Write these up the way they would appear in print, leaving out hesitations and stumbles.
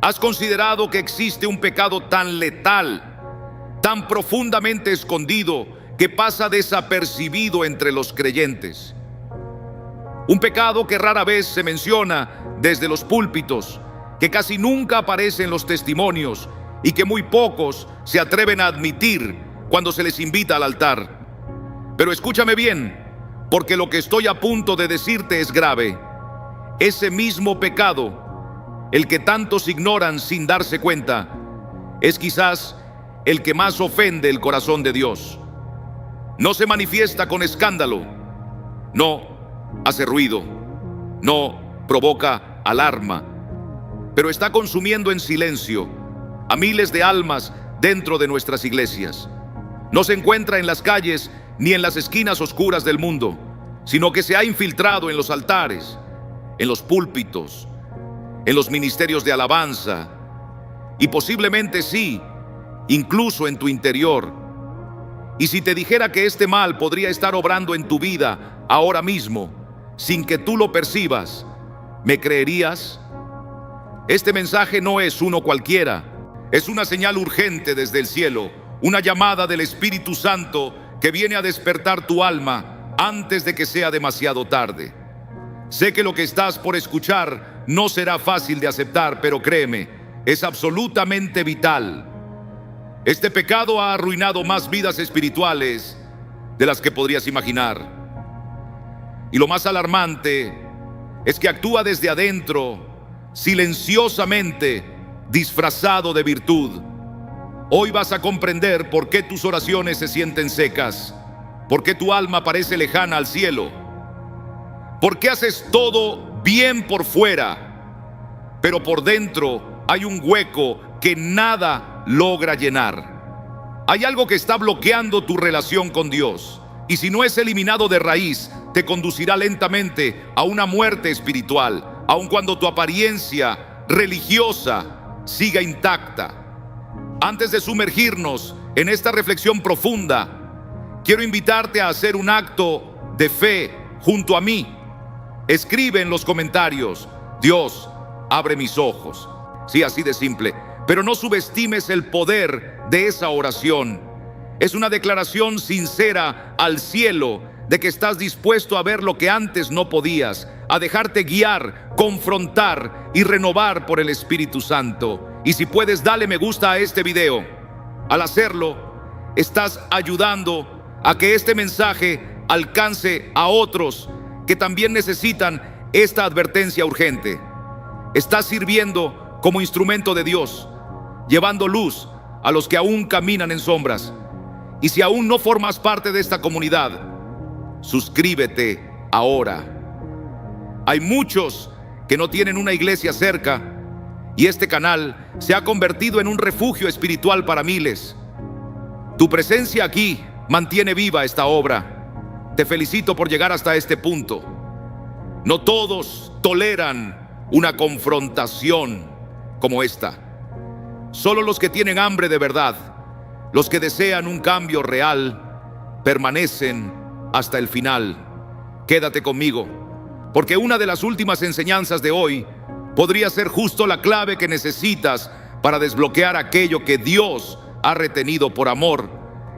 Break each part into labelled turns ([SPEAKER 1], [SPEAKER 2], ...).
[SPEAKER 1] ¿Has considerado que existe un pecado tan letal, tan profundamente escondido, que pasa desapercibido entre los creyentes? Un pecado que rara vez se menciona desde los púlpitos, que casi nunca aparece en los testimonios y que muy pocos se atreven a admitir cuando se les invita al altar. Pero escúchame bien, porque lo que estoy a punto de decirte es grave. Ese mismo pecado, el que tantos ignoran sin darse cuenta, es quizás el que más ofende el corazón de Dios. No se manifiesta con escándalo, no hace ruido, no provoca alarma, pero está consumiendo en silencio a miles de almas dentro de nuestras iglesias. No se encuentra en las calles ni en las esquinas oscuras del mundo, sino que se ha infiltrado en los altares, en los púlpitos, en los ministerios de alabanza y posiblemente sí, incluso en tu interior. Y si te dijera que este mal podría estar obrando en tu vida ahora mismo, sin que tú lo percibas, ¿me creerías? Este mensaje no es uno cualquiera, es una señal urgente desde el cielo, una llamada del Espíritu Santo que viene a despertar tu alma antes de que sea demasiado tarde. Sé que lo que estás por escuchar no será fácil de aceptar, pero créeme, es absolutamente vital. Este pecado ha arruinado más vidas espirituales de las que podrías imaginar. Y lo más alarmante es que actúa desde adentro, silenciosamente, disfrazado de virtud. Hoy vas a comprender por qué tus oraciones se sienten secas, por qué tu alma parece lejana al cielo, por qué haces todo bien por fuera, pero por dentro hay un hueco que nada logra llenar. Hay algo que está bloqueando tu relación con Dios, y si no es eliminado de raíz, te conducirá lentamente a una muerte espiritual, aun cuando tu apariencia religiosa siga intacta. Antes de sumergirnos en esta reflexión profunda, quiero invitarte a hacer un acto de fe junto a mí. Escribe en los comentarios: Dios, abre mis ojos. Sí, así de simple. Pero no subestimes el poder de esa oración. Es una declaración sincera al cielo de que estás dispuesto a ver lo que antes no podías, a dejarte guiar, confrontar y renovar por el Espíritu Santo. Y si puedes, dale me gusta a este video. Al hacerlo, estás ayudando a que este mensaje alcance a otros que también necesitan esta advertencia urgente. Estás sirviendo como instrumento de Dios, llevando luz a los que aún caminan en sombras. Y si aún no formas parte de esta comunidad, suscríbete ahora. Hay muchos que no tienen una iglesia cerca, y este canal se ha convertido en un refugio espiritual para miles. Tu presencia aquí mantiene viva esta obra. Te felicito por llegar hasta este punto. No todos toleran una confrontación como esta. Solo los que tienen hambre de verdad, los que desean un cambio real, permanecen hasta el final. Quédate conmigo, porque una de las últimas enseñanzas de hoy podría ser justo la clave que necesitas para desbloquear aquello que Dios ha retenido por amor,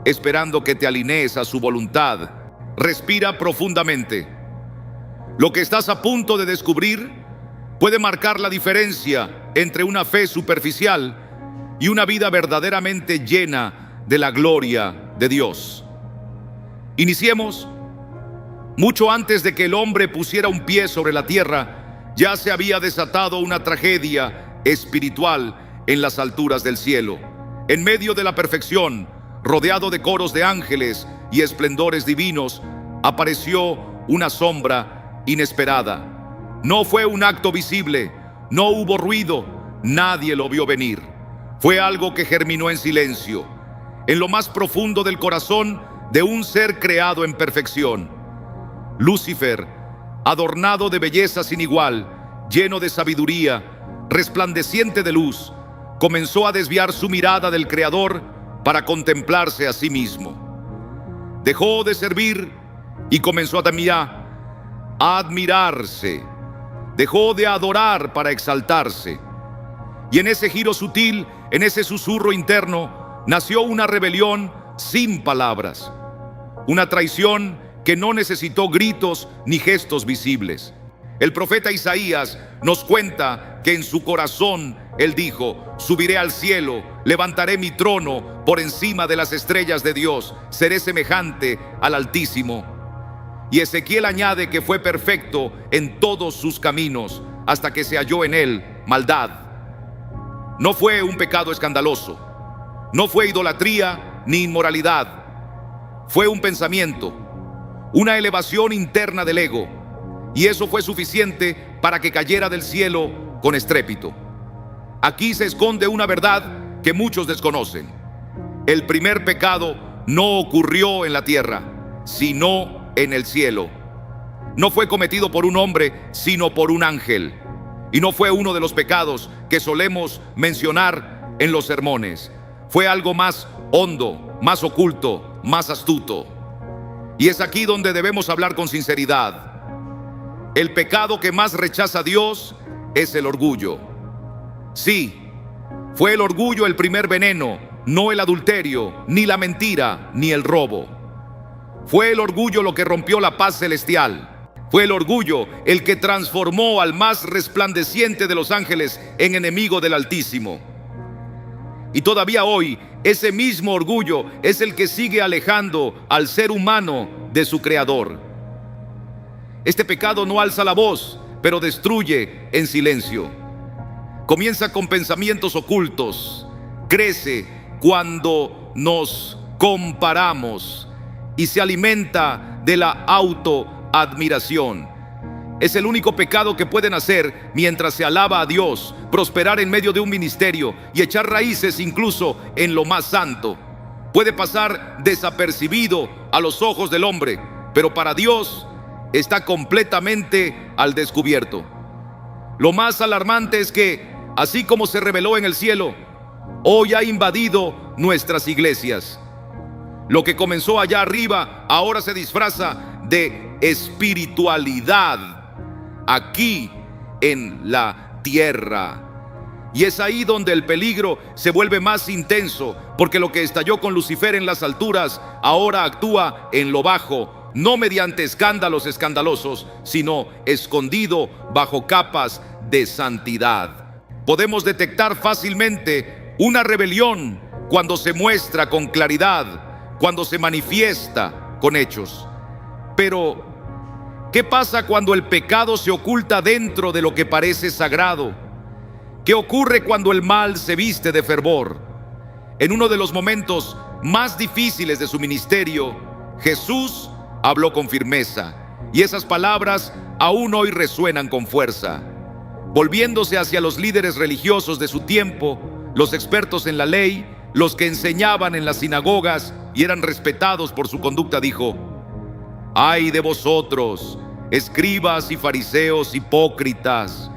[SPEAKER 1] esperando que te alinees a su voluntad. Respira profundamente. Lo que estás a punto de descubrir puede marcar la diferencia entre una fe superficial y una vida verdaderamente llena de la gloria de Dios. Iniciemos. Mucho antes de que el hombre pusiera un pie sobre la tierra, ya se había desatado una tragedia espiritual en las alturas del cielo. En medio de la perfección, rodeado de coros de ángeles y esplendores divinos, apareció una sombra inesperada. No fue un acto visible, no hubo ruido, nadie lo vio venir. Fue algo que germinó en silencio, en lo más profundo del corazón de un ser creado en perfección. Lucifer, adornado de belleza sin igual, lleno de sabiduría, resplandeciente de luz, comenzó a desviar su mirada del Creador para contemplarse a sí mismo. Dejó de servir y comenzó a admirarse. Dejó de adorar para exaltarse. Y en ese giro sutil, en ese susurro interno, nació una rebelión sin palabras. Una traición que no necesitó gritos ni gestos visibles. El profeta Isaías nos cuenta que en su corazón él dijo: subiré al cielo, levantaré mi trono por encima de las estrellas de Dios, seré semejante al Altísimo. Y Ezequiel añade que fue perfecto en todos sus caminos, hasta que se halló en él maldad. No fue un pecado escandaloso, no fue idolatría ni inmoralidad, fue un pensamiento, una elevación interna del ego, y eso fue suficiente para que cayera del cielo con estrépito. Aquí se esconde una verdad que muchos desconocen. El primer pecado no ocurrió en la tierra, sino en el cielo. No fue cometido por un hombre, sino por un ángel. Y no fue uno de los pecados que solemos mencionar en los sermones. Fue algo más hondo, más oculto, más astuto. Y es aquí donde debemos hablar con sinceridad. El pecado que más rechaza a Dios es el orgullo. Sí, fue el orgullo el primer veneno, no el adulterio, ni la mentira, ni el robo. Fue el orgullo lo que rompió la paz celestial. Fue el orgullo el que transformó al más resplandeciente de los ángeles en enemigo del Altísimo. Y todavía hoy, ese mismo orgullo es el que sigue alejando al ser humano de su Creador. Este pecado no alza la voz, pero destruye en silencio. Comienza con pensamientos ocultos, crece cuando nos comparamos y se alimenta de la autoadmiración. Es el único pecado que pueden hacer mientras se alaba a Dios, prosperar en medio de un ministerio y echar raíces incluso en lo más santo. Puede pasar desapercibido a los ojos del hombre, pero para Dios está completamente al descubierto. Lo más alarmante es que, así como se reveló en el cielo, hoy ha invadido nuestras iglesias. Lo que comenzó allá arriba ahora se disfraza de espiritualidad aquí en la tierra. Y es ahí donde el peligro se vuelve más intenso, porque lo que estalló con Lucifer en las alturas ahora actúa en lo bajo, no mediante escándalos escandalosos, sino escondido bajo capas de santidad. Podemos detectar fácilmente una rebelión cuando se muestra con claridad, cuando se manifiesta con hechos. Pero, ¿qué pasa cuando el pecado se oculta dentro de lo que parece sagrado? ¿Qué ocurre cuando el mal se viste de fervor? En uno de los momentos más difíciles de su ministerio, Jesús habló con firmeza, y esas palabras aún hoy resuenan con fuerza. Volviéndose hacia los líderes religiosos de su tiempo, los expertos en la ley, los que enseñaban en las sinagogas y eran respetados por su conducta, dijo: ¡ay de vosotros, escribas y fariseos hipócritas!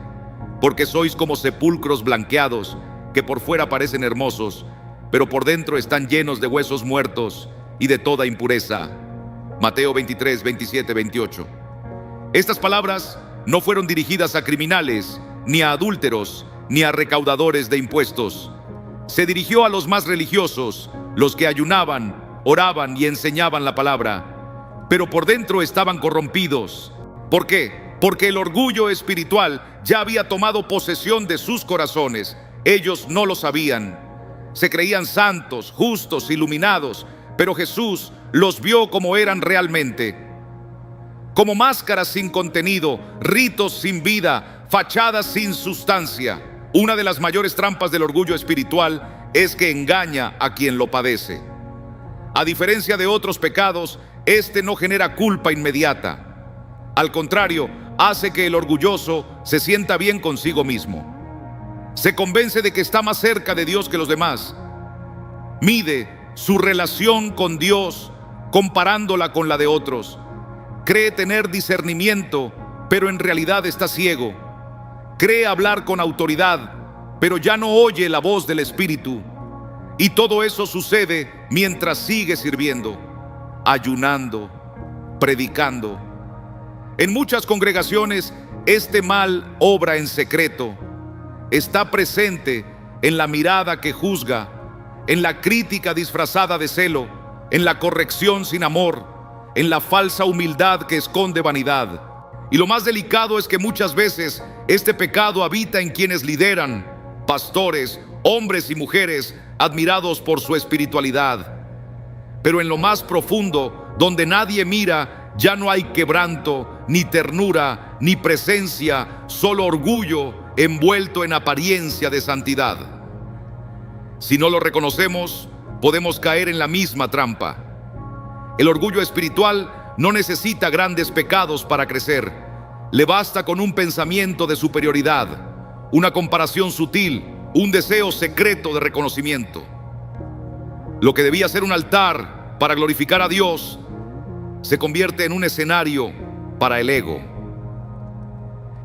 [SPEAKER 1] Porque sois como sepulcros blanqueados, que por fuera parecen hermosos, pero por dentro están llenos de huesos muertos y de toda impureza. Mateo 23, 27, 28. Estas palabras no fueron dirigidas a criminales, ni a adúlteros, ni a recaudadores de impuestos. Se dirigió a los más religiosos, los que ayunaban, oraban y enseñaban la palabra, pero por dentro estaban corrompidos. ¿Por qué? Porque el orgullo espiritual ya había tomado posesión de sus corazones. Ellos no lo sabían. Se creían santos, justos, iluminados, pero Jesús los vio como eran realmente, como máscaras sin contenido, ritos sin vida, fachadas sin sustancia. Una de las mayores trampas del orgullo espiritual es que engaña a quien lo padece. A diferencia de otros pecados, este no genera culpa inmediata. Al contrario, hace que el orgulloso se sienta bien consigo mismo. Se convence de que está más cerca de Dios que los demás. Mide su relación con Dios comparándola con la de otros. Cree tener discernimiento, pero en realidad está ciego. Cree hablar con autoridad, pero ya no oye la voz del Espíritu. Y todo eso sucede mientras sigue sirviendo, ayunando, predicando. En muchas congregaciones, este mal obra en secreto. está presente en la mirada que juzga, en la crítica disfrazada de celo, en la corrección sin amor, en la falsa humildad que esconde vanidad. Y lo más delicado es que muchas veces este pecado habita en quienes lideran, pastores, hombres y mujeres admirados por su espiritualidad. Pero en lo más profundo, donde nadie mira, ya no hay quebranto, ni ternura, ni presencia, solo orgullo envuelto en apariencia de santidad. Si no lo reconocemos, podemos caer en la misma trampa. El orgullo espiritual no necesita grandes pecados para crecer. Le basta con un pensamiento de superioridad, una comparación sutil, un deseo secreto de reconocimiento. Lo que debía ser un altar para glorificar a Dios se convierte en un escenario para el ego.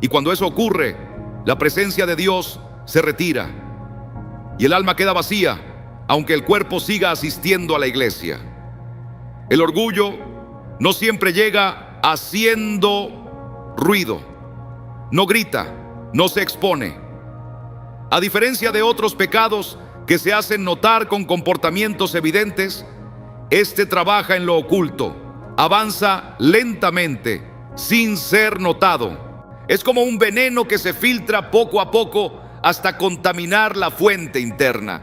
[SPEAKER 1] Y cuando eso ocurre, la presencia de Dios se retira y el alma queda vacía, aunque el cuerpo siga asistiendo a la iglesia. El orgullo no siempre llega haciendo ruido, no grita, no se expone. A diferencia de otros pecados que se hacen notar con comportamientos evidentes, este trabaja en lo oculto, avanza lentamente, sin ser notado. Es como un veneno que se filtra poco a poco hasta contaminar la fuente interna.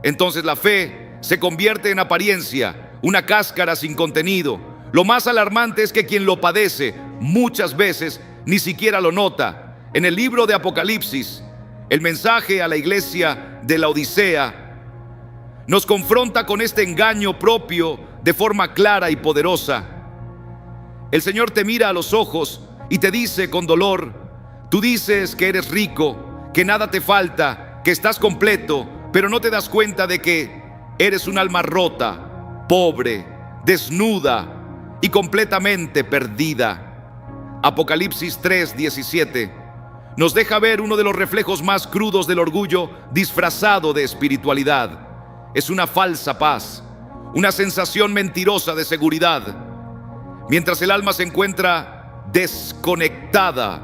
[SPEAKER 1] Entonces la fe se convierte en apariencia, una cáscara sin contenido. Lo más alarmante es que quien lo padece muchas veces ni siquiera lo nota. En el libro de Apocalipsis, el mensaje a la iglesia de la Odisea nos confronta con este engaño propio de forma clara y poderosa. El Señor te mira a los ojos y te dice con dolor: tú dices que eres rico, que nada te falta, que estás completo, pero no te das cuenta de que eres un alma rota, pobre, desnuda y completamente perdida. Apocalipsis 3:17 nos deja ver uno de los reflejos más crudos del orgullo disfrazado de espiritualidad. Es una falsa paz, una sensación mentirosa de seguridad, mientras el alma se encuentra desconectada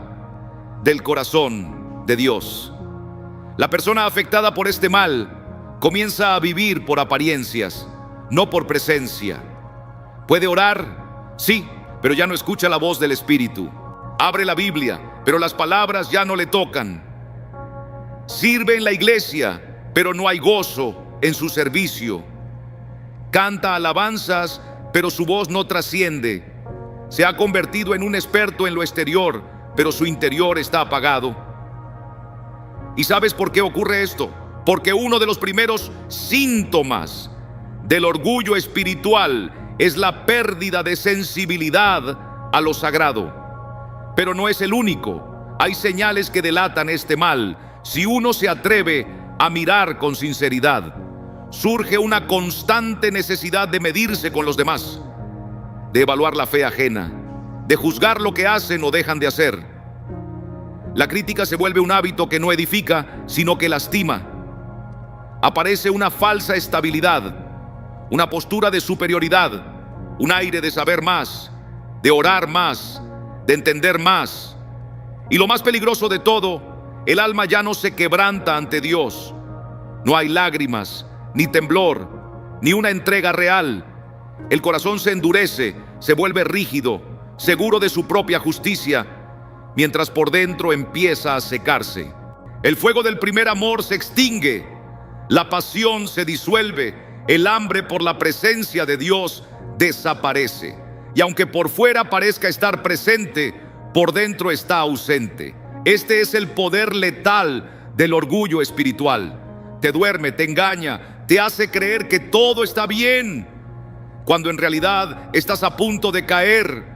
[SPEAKER 1] del corazón de Dios. La persona afectada por este mal comienza a vivir por apariencias, no por presencia. Puede orar, sí, pero ya no escucha la voz del Espíritu. Abre la Biblia, pero las palabras ya no le tocan. Sirve en la iglesia, pero no hay gozo en su servicio. Canta alabanzas, pero su voz no trasciende. Se ha convertido en un experto en lo exterior, pero su interior está apagado. ¿Y sabes por qué ocurre esto? Porque uno de los primeros síntomas del orgullo espiritual es la pérdida de sensibilidad a lo sagrado. Pero no es el único. Hay señales que delatan este mal. Si uno se atreve a mirar con sinceridad, surge una constante necesidad de medirse con los demás, de evaluar la fe ajena, de juzgar lo que hacen o dejan de hacer. La crítica se vuelve un hábito que no edifica, sino que lastima. Aparece una falsa estabilidad, una postura de superioridad, un aire de saber más, de orar más, de entender más. Y lo más peligroso de todo, el alma ya no se quebranta ante Dios. No hay lágrimas, ni temblor, ni una entrega real. El corazón se endurece, se vuelve rígido, seguro de su propia justicia, mientras por dentro empieza a secarse. El fuego del primer amor se extingue, la pasión se disuelve, el hambre por la presencia de Dios desaparece. Y aunque por fuera parezca estar presente, por dentro está ausente. Este es el poder letal del orgullo espiritual. Te duerme, te engaña, te hace creer que todo está bien, cuando en realidad estás a punto de caer.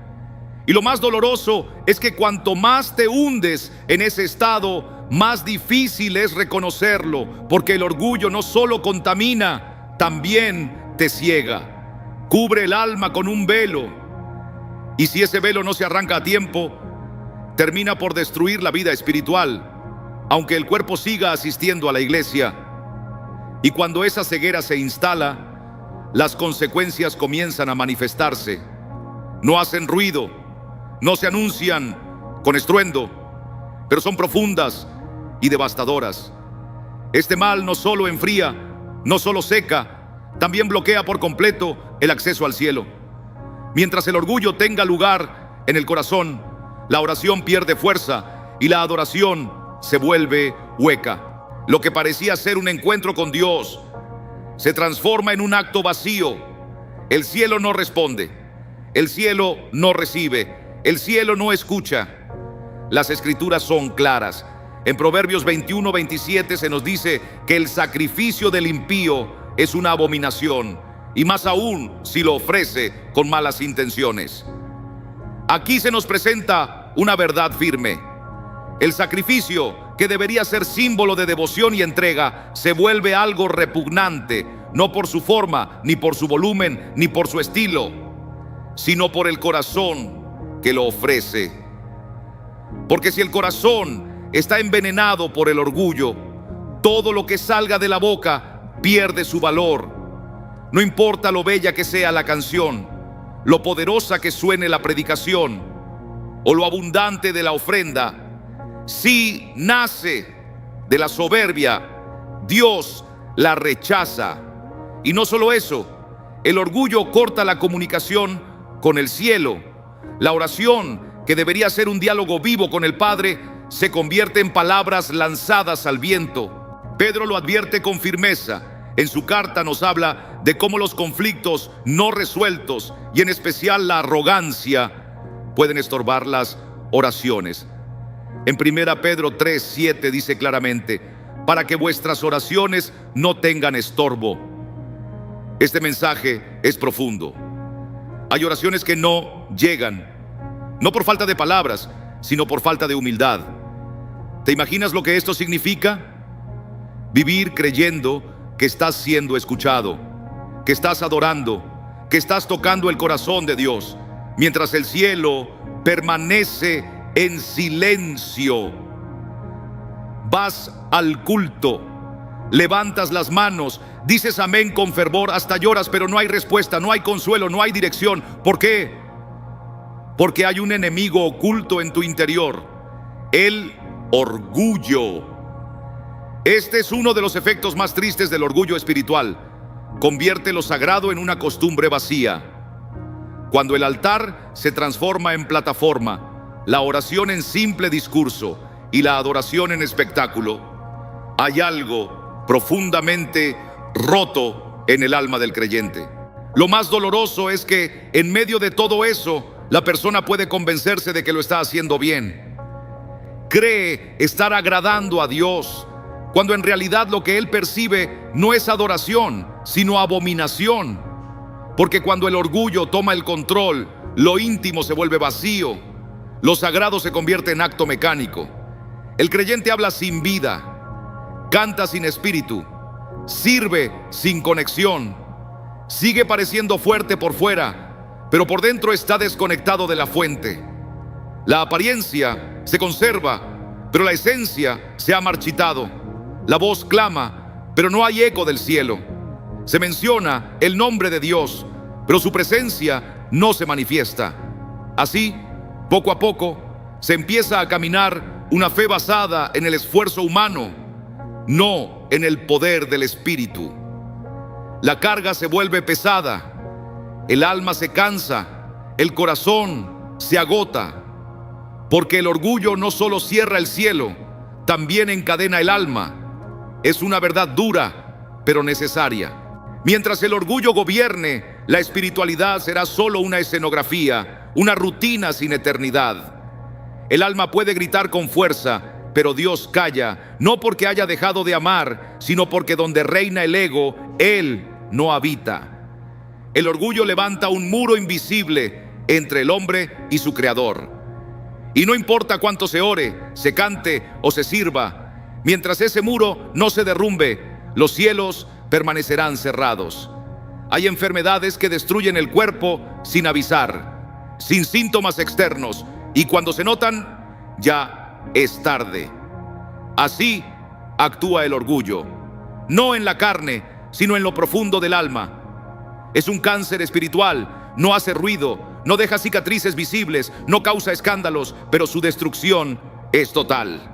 [SPEAKER 1] Y lo más doloroso es que cuanto más te hundes en ese estado, más difícil es reconocerlo, porque el orgullo no solo contamina, también te ciega. Cubre el alma con un velo. Y si ese velo no se arranca a tiempo, termina por destruir la vida espiritual, aunque el cuerpo siga asistiendo a la iglesia. Y cuando esa ceguera se instala, las consecuencias comienzan a manifestarse. No hacen ruido, no se anuncian con estruendo, pero son profundas y devastadoras. Este mal no solo enfría, no solo seca, también bloquea por completo el acceso al cielo. Mientras el orgullo tenga lugar en el corazón, la oración pierde fuerza y la adoración se vuelve hueca. Lo que parecía ser un encuentro con Dios se transforma en un acto vacío. El cielo no responde, el cielo no recibe, el cielo no escucha. Las escrituras son claras. En Proverbios 21:27 se nos dice que el sacrificio del impío es una abominación, y más aún si lo ofrece con malas intenciones. Aquí se nos presenta una verdad firme. El sacrificio, que debería ser símbolo de devoción y entrega, se vuelve algo repugnante, no por su forma, ni por su volumen, ni por su estilo, sino por el corazón que lo ofrece. Porque si el corazón está envenenado por el orgullo, todo lo que salga de la boca pierde su valor. No importa lo bella que sea la canción, lo poderosa que suene la predicación o lo abundante de la ofrenda, si nace de la soberbia, Dios la rechaza. Y no solo eso, el orgullo corta la comunicación con el cielo. La oración, que debería ser un diálogo vivo con el Padre, se convierte en palabras lanzadas al viento. Pedro lo advierte con firmeza. En su carta nos habla de cómo los conflictos no resueltos, y en especial la arrogancia, pueden estorbar las oraciones. En 1 Pedro 3:7 dice claramente: para que vuestras oraciones no tengan estorbo. Este mensaje es profundo. Hay oraciones que no llegan, no por falta de palabras, sino por falta de humildad. ¿Te imaginas lo que esto significa? Vivir creyendo que estás siendo escuchado, que estás adorando, que estás tocando el corazón de Dios, mientras el cielo permanece en silencio. Vas al culto, levantas las manos, dices amén con fervor, hasta lloras, pero no hay respuesta, no hay consuelo, no hay dirección. ¿Por qué? Porque hay un enemigo oculto en tu interior: el orgullo. Este es uno de los efectos más tristes del orgullo espiritual. Convierte lo sagrado en una costumbre vacía. Cuando el altar se transforma en plataforma, la oración en simple discurso y la adoración en espectáculo, hay algo profundamente roto en el alma del creyente. Lo más doloroso es que en medio de todo eso, la persona puede convencerse de que lo está haciendo bien. Cree estar agradando a Dios, cuando en realidad lo que él percibe no es adoración, sino abominación. Porque cuando el orgullo toma el control, lo íntimo se vuelve vacío, lo sagrado se convierte en acto mecánico. El creyente habla sin vida, canta sin espíritu, sirve sin conexión, sigue pareciendo fuerte por fuera, pero por dentro está desconectado de la fuente. La apariencia se conserva, pero la esencia se ha marchitado. La voz clama, pero no hay eco del cielo. Se menciona el nombre de Dios, pero su presencia no se manifiesta. Así, poco a poco, se empieza a caminar una fe basada en el esfuerzo humano, no en el poder del Espíritu. La carga se vuelve pesada, el alma se cansa, el corazón se agota, porque el orgullo no solo cierra el cielo, también encadena el alma. Es una verdad dura, pero necesaria. Mientras el orgullo gobierne, la espiritualidad será solo una escenografía, una rutina sin eternidad. El alma puede gritar con fuerza, pero Dios calla, no porque haya dejado de amar, sino porque donde reina el ego, Él no habita. El orgullo levanta un muro invisible entre el hombre y su Creador. Y no importa cuánto se ore, se cante o se sirva, mientras ese muro no se derrumbe, los cielos permanecerán cerrados. Hay enfermedades que destruyen el cuerpo sin avisar, sin síntomas externos, y cuando se notan, ya es tarde. Así actúa el orgullo, no en la carne, sino en lo profundo del alma. Es un cáncer espiritual, no hace ruido, no deja cicatrices visibles, no causa escándalos, pero su destrucción es total.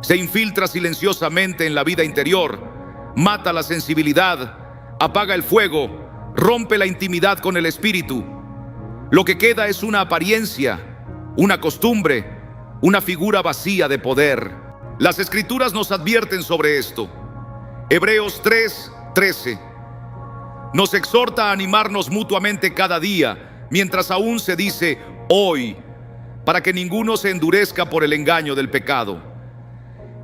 [SPEAKER 1] Se infiltra silenciosamente en la vida interior, mata la sensibilidad, apaga el fuego, rompe la intimidad con el espíritu. Lo que queda es una apariencia, una costumbre, una figura vacía de poder. Las Escrituras nos advierten sobre esto. Hebreos 3:13 nos exhorta a animarnos mutuamente cada día, mientras aún se dice hoy, para que ninguno se endurezca por el engaño del pecado.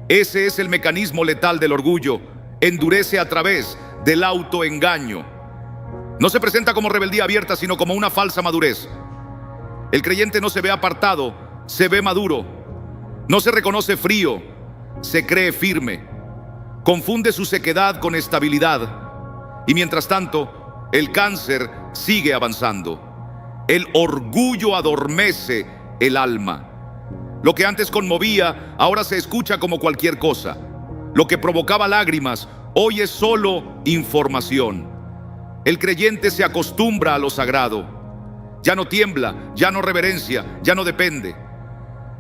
[SPEAKER 1] Ese es el mecanismo letal del orgullo. Endurece a través del autoengaño. No se presenta como rebeldía abierta, sino como una falsa madurez. El creyente no se ve apartado, se ve maduro. No se reconoce frío, se cree firme. Confunde su sequedad con estabilidad. Y mientras tanto, el cáncer sigue avanzando. El orgullo adormece el alma. Lo que antes conmovía, ahora se escucha como cualquier cosa. Lo que provocaba lágrimas, hoy es solo información. El creyente se acostumbra a lo sagrado. Ya no tiembla, ya no reverencia, ya no depende.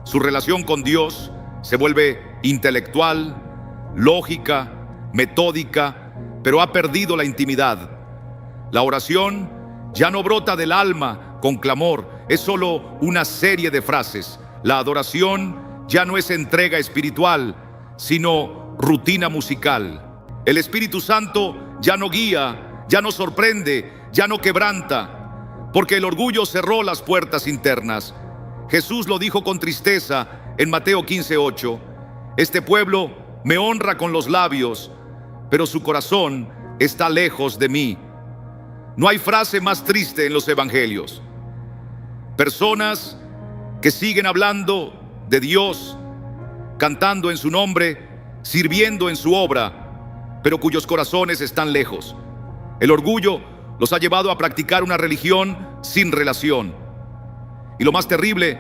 [SPEAKER 1] Su relación con Dios se vuelve intelectual, lógica, metódica, pero ha perdido la intimidad. La oración ya no brota del alma con clamor, es solo una serie de frases. La adoración ya no es entrega espiritual, sino rutina musical. El Espíritu Santo ya no guía, ya no sorprende, ya no quebranta, porque el orgullo cerró las puertas internas. Jesús lo dijo con tristeza en Mateo 15:8. Este pueblo me honra con los labios, pero su corazón está lejos de mí. No hay frase más triste en los evangelios. Personas que siguen hablando de Dios, cantando en su nombre, sirviendo en su obra, pero cuyos corazones están lejos. El orgullo los ha llevado a practicar una religión sin relación. Y lo más terrible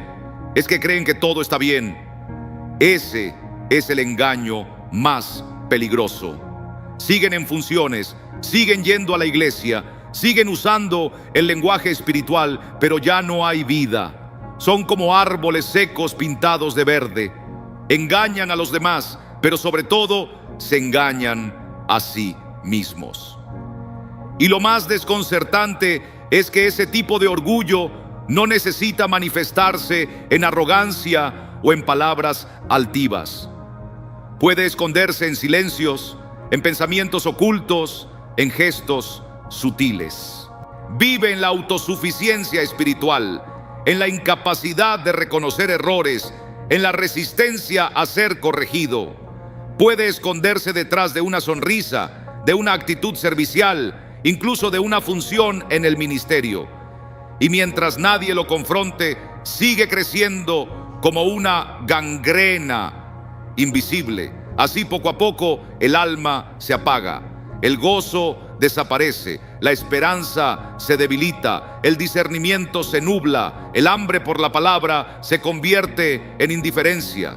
[SPEAKER 1] es que creen que todo está bien. Ese es el engaño más peligroso. Siguen en funciones, siguen yendo a la iglesia, siguen usando el lenguaje espiritual, pero ya no hay vida. Son como árboles secos pintados de verde. Engañan a los demás, pero sobre todo se engañan a sí mismos. Y lo más desconcertante es que ese tipo de orgullo no necesita manifestarse en arrogancia o en palabras altivas. Puede esconderse en silencios, en pensamientos ocultos, en gestos sutiles. Vive en la autosuficiencia espiritual, en la incapacidad de reconocer errores, en la resistencia a ser corregido. Puede esconderse detrás de una sonrisa, de una actitud servicial, incluso de una función en el ministerio. Y mientras nadie lo confronte, sigue creciendo como una gangrena invisible. Así poco a poco el alma se apaga, el gozo desaparece, la esperanza se debilita, el discernimiento se nubla, el hambre por la palabra se convierte en indiferencia.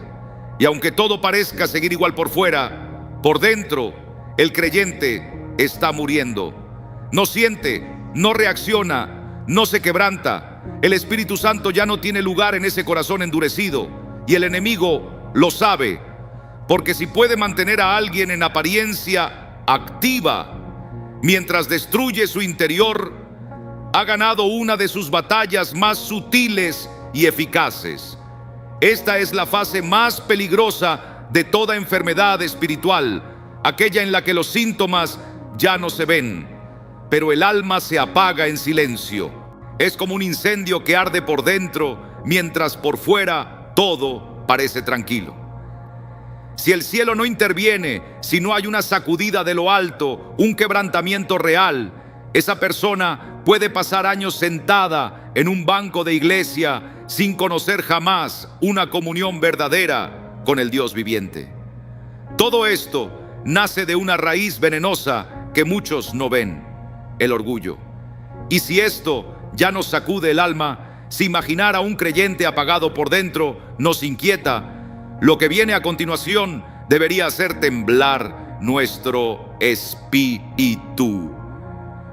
[SPEAKER 1] Y aunque todo parezca seguir igual por fuera, por dentro el creyente está muriendo. No siente, no reacciona, no se quebranta. El Espíritu Santo ya no tiene lugar en ese corazón endurecido, y el enemigo lo sabe, porque si puede mantener a alguien en apariencia activa mientras destruye su interior, ha ganado una de sus batallas más sutiles y eficaces. Esta es la fase más peligrosa de toda enfermedad espiritual, aquella en la que los síntomas ya no se ven, pero el alma se apaga en silencio. Es como un incendio que arde por dentro, mientras por fuera todo parece tranquilo. Si el cielo no interviene, si no hay una sacudida de lo alto, un quebrantamiento real, esa persona puede pasar años sentada en un banco de iglesia sin conocer jamás una comunión verdadera con el Dios viviente. Todo esto nace de una raíz venenosa que muchos no ven: el orgullo. Y si esto ya nos sacude el alma, si imaginar a un creyente apagado por dentro nos inquieta, lo que viene a continuación debería hacer temblar nuestro espíritu.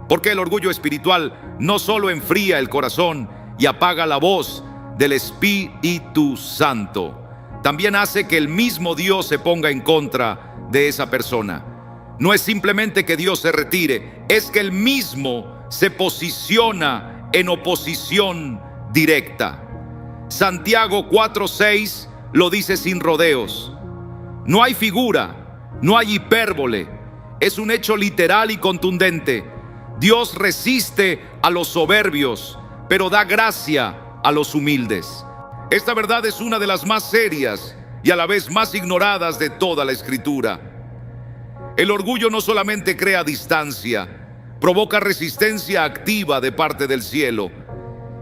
[SPEAKER 1] Porque el orgullo espiritual no solo enfría el corazón y apaga la voz del Espíritu Santo, también hace que el mismo Dios se ponga en contra de esa persona. No es simplemente que Dios se retire, es que Él mismo se posiciona en oposición directa. Santiago 4:6 lo dice sin rodeos. No hay figura, no hay hipérbole, es un hecho literal y contundente. Dios resiste a los soberbios, pero da gracia a los humildes. Esta verdad es una de las más serias y a la vez más ignoradas de toda la Escritura. El orgullo no solamente crea distancia, provoca resistencia activa de parte del cielo.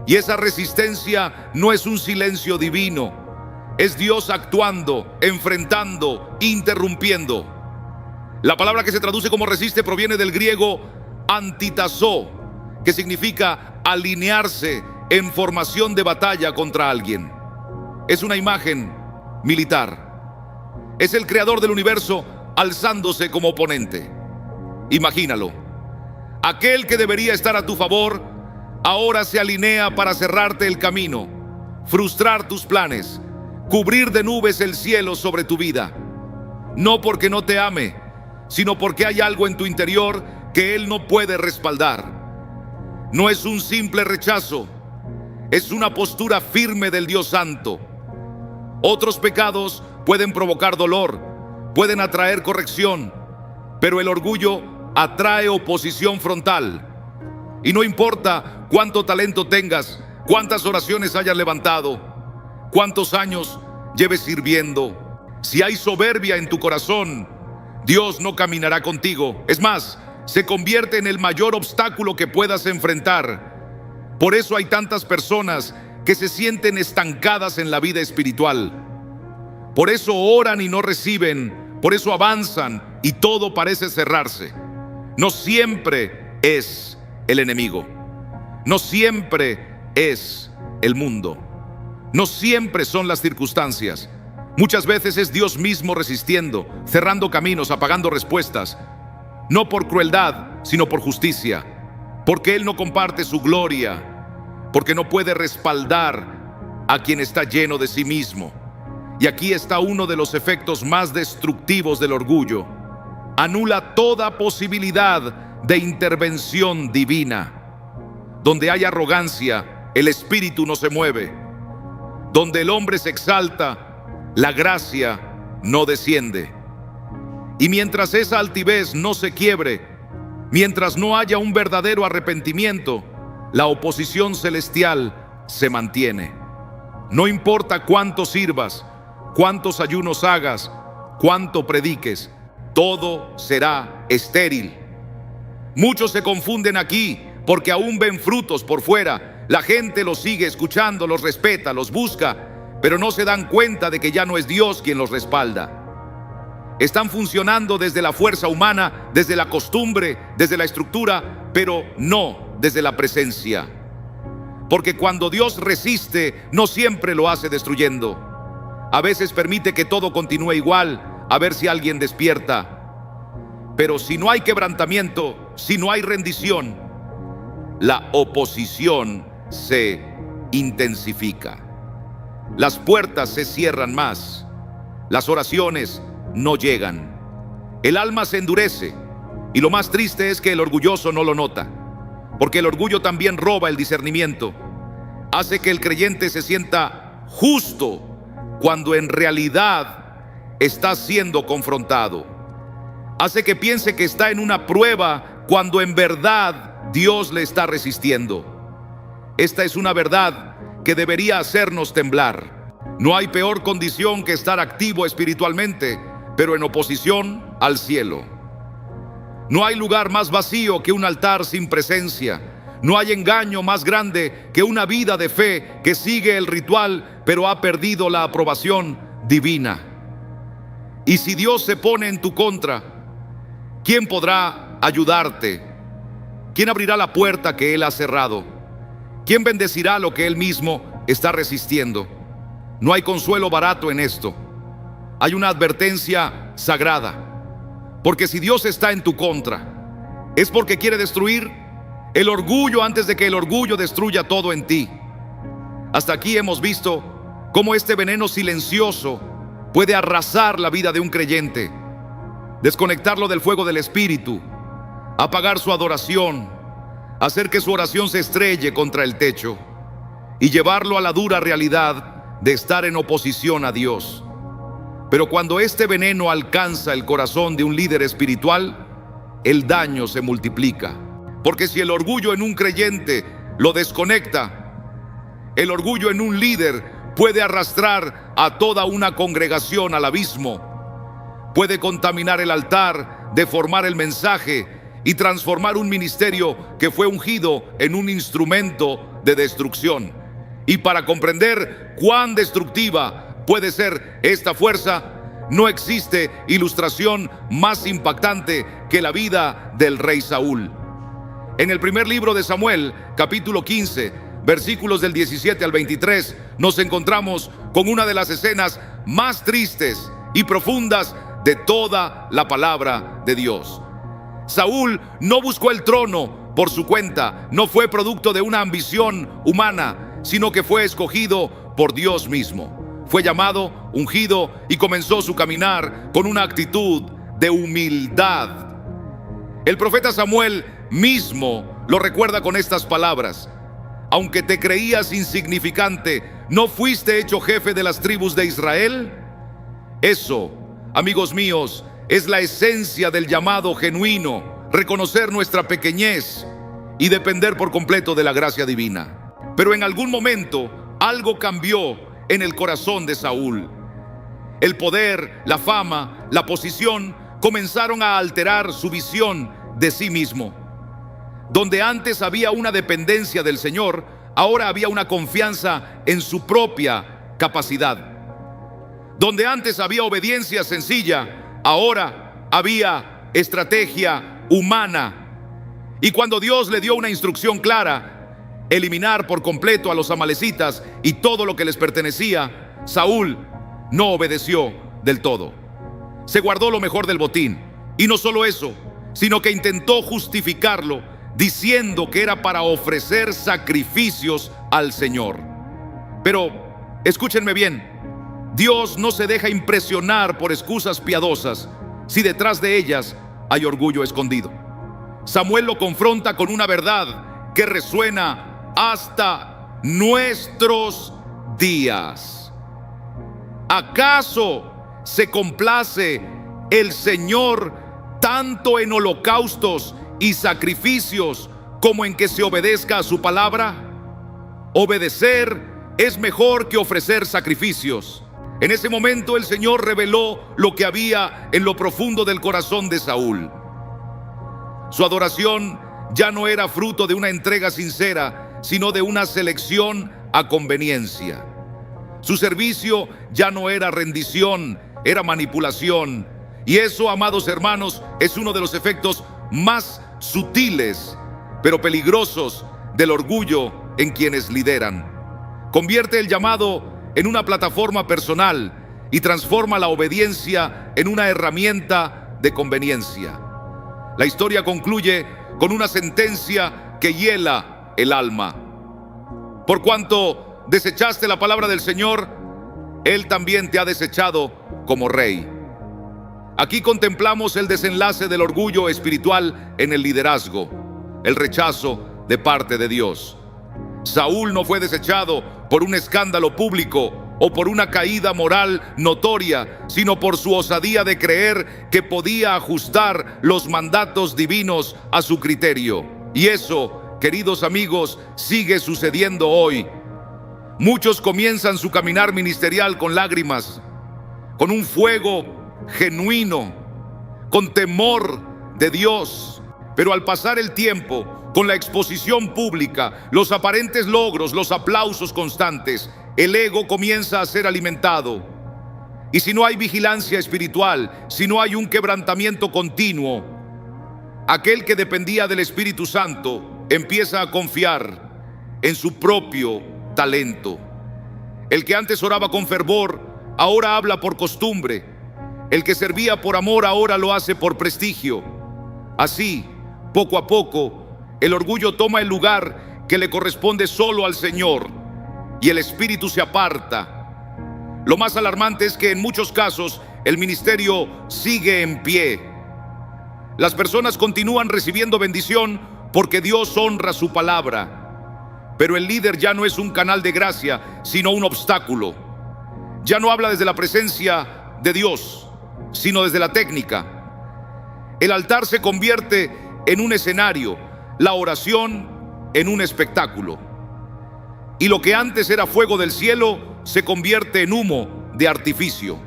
[SPEAKER 1] Y esa resistencia no es un silencio divino, es Dios actuando, enfrentando, interrumpiendo. La palabra que se traduce como resiste proviene del griego antitazo, que significa alinearse en formación de batalla contra alguien. Es una imagen militar. Es el creador del universo alzándose como oponente. Imagínalo. Aquel que debería estar a tu favor, ahora se alinea para cerrarte el camino, frustrar tus planes, cubrir de nubes el cielo sobre tu vida. No porque no te ame, sino porque hay algo en tu interior que Él no puede respaldar. No es un simple rechazo, es una postura firme del Dios Santo. Otros pecados pueden provocar dolor, pueden atraer corrección, pero el orgullo atrae oposición frontal. Y no importa cuánto talento tengas, cuántas oraciones hayas levantado, cuántos años lleves sirviendo, si hay soberbia en tu corazón, Dios no caminará contigo. Es más, se convierte en el mayor obstáculo que puedas enfrentar. Por eso hay tantas personas que se sienten estancadas en la vida espiritual. Por eso oran y no reciben, por eso avanzan y todo parece cerrarse. No siempre es el enemigo, no siempre es el mundo, no siempre son las circunstancias. Muchas veces es Dios mismo resistiendo, cerrando caminos, apagando respuestas, no por crueldad, sino por justicia, porque Él no comparte su gloria, porque no puede respaldar a quien está lleno de sí mismo. Y aquí está uno de los efectos más destructivos del orgullo. Anula toda posibilidad de intervención divina. Donde hay arrogancia, el espíritu no se mueve. Donde el hombre se exalta, la gracia no desciende. Y mientras esa altivez no se quiebre, mientras no haya un verdadero arrepentimiento, la oposición celestial se mantiene. No importa cuánto sirvas, cuántos ayunos hagas, cuánto prediques, todo será estéril. Muchos se confunden aquí porque aún ven frutos por fuera. La gente los sigue escuchando, los respeta, los busca, pero no se dan cuenta de que ya no es Dios quien los respalda. Están funcionando desde la fuerza humana, desde la costumbre, desde la estructura, pero no desde la presencia. Porque cuando Dios resiste, no siempre lo hace destruyendo. A veces permite que todo continúe igual, a ver si alguien despierta. Pero si no hay quebrantamiento, si no hay rendición, la oposición se intensifica. Las puertas se cierran más, las oraciones no llegan, el alma se endurece, y lo más triste es que el orgulloso no lo nota, porque el orgullo también roba el discernimiento, hace que el creyente se sienta justo cuando en realidad está siendo confrontado, hace que piense que está en una prueba cuando en verdad Dios le está resistiendo. Esta es una verdad que debería hacernos temblar. No hay peor condición que estar activo espiritualmente, pero en oposición al cielo. No hay lugar más vacío que un altar sin presencia. No hay engaño más grande que una vida de fe que sigue el ritual, pero ha perdido la aprobación divina. Y si Dios se pone en tu contra, ¿quién podrá ayudarte? ¿Quién abrirá la puerta que Él ha cerrado? ¿Quién bendecirá lo que Él mismo está resistiendo? No hay consuelo barato en esto. Hay una advertencia sagrada. Porque si Dios está en tu contra, es porque quiere destruir el orgullo antes de que el orgullo destruya todo en ti. Hasta aquí hemos visto cómo este veneno silencioso puede arrasar la vida de un creyente, desconectarlo del fuego del Espíritu, apagar su adoración, hacer que su oración se estrelle contra el techo y llevarlo a la dura realidad de estar en oposición a Dios. Pero cuando este veneno alcanza el corazón de un líder espiritual, el daño se multiplica. Porque si el orgullo en un creyente lo desconecta, el orgullo en un líder puede arrastrar a toda una congregación al abismo, puede contaminar el altar, deformar el mensaje y transformar un ministerio que fue ungido en un instrumento de destrucción. Y para comprender cuán destructiva puede ser esta fuerza, no existe ilustración más impactante que la vida del rey Saúl. En el primer libro de Samuel, capítulo 15, versículos del 17 al 23, nos encontramos con una de las escenas más tristes y profundas de toda la palabra de Dios. Saúl no buscó el trono por su cuenta, no fue producto de una ambición humana, sino que fue escogido por Dios mismo. Fue llamado, ungido y comenzó su caminar con una actitud de humildad. El profeta Samuel mismo lo recuerda con estas palabras: aunque te creías insignificante, ¿no fuiste hecho jefe de las tribus de Israel? Eso, amigos míos, es la esencia del llamado genuino: reconocer nuestra pequeñez y depender por completo de la gracia divina. Pero en algún momento algo cambió en el corazón de Saúl. El poder, la fama, la posición comenzaron a alterar su visión de sí mismo. Donde antes había una dependencia del Señor, ahora había una confianza en su propia capacidad. Donde antes había obediencia sencilla, ahora había estrategia humana. Y cuando Dios le dio una instrucción clara, eliminar por completo a los amalecitas y todo lo que les pertenecía, Saúl no obedeció del todo. Se guardó lo mejor del botín. Y no solo eso, sino que intentó justificarlo diciendo que era para ofrecer sacrificios al Señor. Pero escúchenme bien, Dios no se deja impresionar por excusas piadosas si detrás de ellas hay orgullo escondido. Samuel lo confronta con una verdad que resuena hasta nuestros días. ¿Acaso se complace el Señor tanto en holocaustos y sacrificios como en que se obedezca a su palabra? Obedecer es mejor que ofrecer sacrificios. En ese momento el Señor reveló lo que había en lo profundo del corazón de Saúl. Su adoración ya no era fruto de una entrega sincera, sino de una selección a conveniencia. Su servicio ya no era rendición, era manipulación. Y eso, amados hermanos, es uno de los efectos más sutiles, pero peligrosos del orgullo en quienes lideran. Convierte el llamado en una plataforma personal y transforma la obediencia en una herramienta de conveniencia. La historia concluye con una sentencia que hiela el alma. Por cuanto desechaste la palabra del Señor, Él también te ha desechado como rey. Aquí contemplamos el desenlace del orgullo espiritual en el liderazgo, el rechazo de parte de Dios. Saúl no fue desechado por un escándalo público o por una caída moral notoria, sino por su osadía de creer que podía ajustar los mandatos divinos a su criterio. Y eso, queridos amigos, sigue sucediendo hoy. Muchos comienzan su caminar ministerial con lágrimas, con un fuego genuino, con temor de Dios. Pero al pasar el tiempo, con la exposición pública, los aparentes logros, los aplausos constantes, el ego comienza a ser alimentado. Y si no hay vigilancia espiritual, si no hay un quebrantamiento continuo, aquel que dependía del Espíritu Santo empieza a confiar en su propio talento. El que antes oraba con fervor, ahora habla por costumbre. El que servía por amor, ahora lo hace por prestigio. Así, poco a poco, el orgullo toma el lugar que le corresponde solo al Señor y el espíritu se aparta. Lo más alarmante es que en muchos casos el ministerio sigue en pie. Las personas continúan recibiendo bendición porque Dios honra su palabra. Pero el líder ya no es un canal de gracia, sino un obstáculo. Ya no habla desde la presencia de Dios, sino desde la técnica. El altar se convierte en un escenario, la oración en un espectáculo. Y lo que antes era fuego del cielo se convierte en humo de artificio.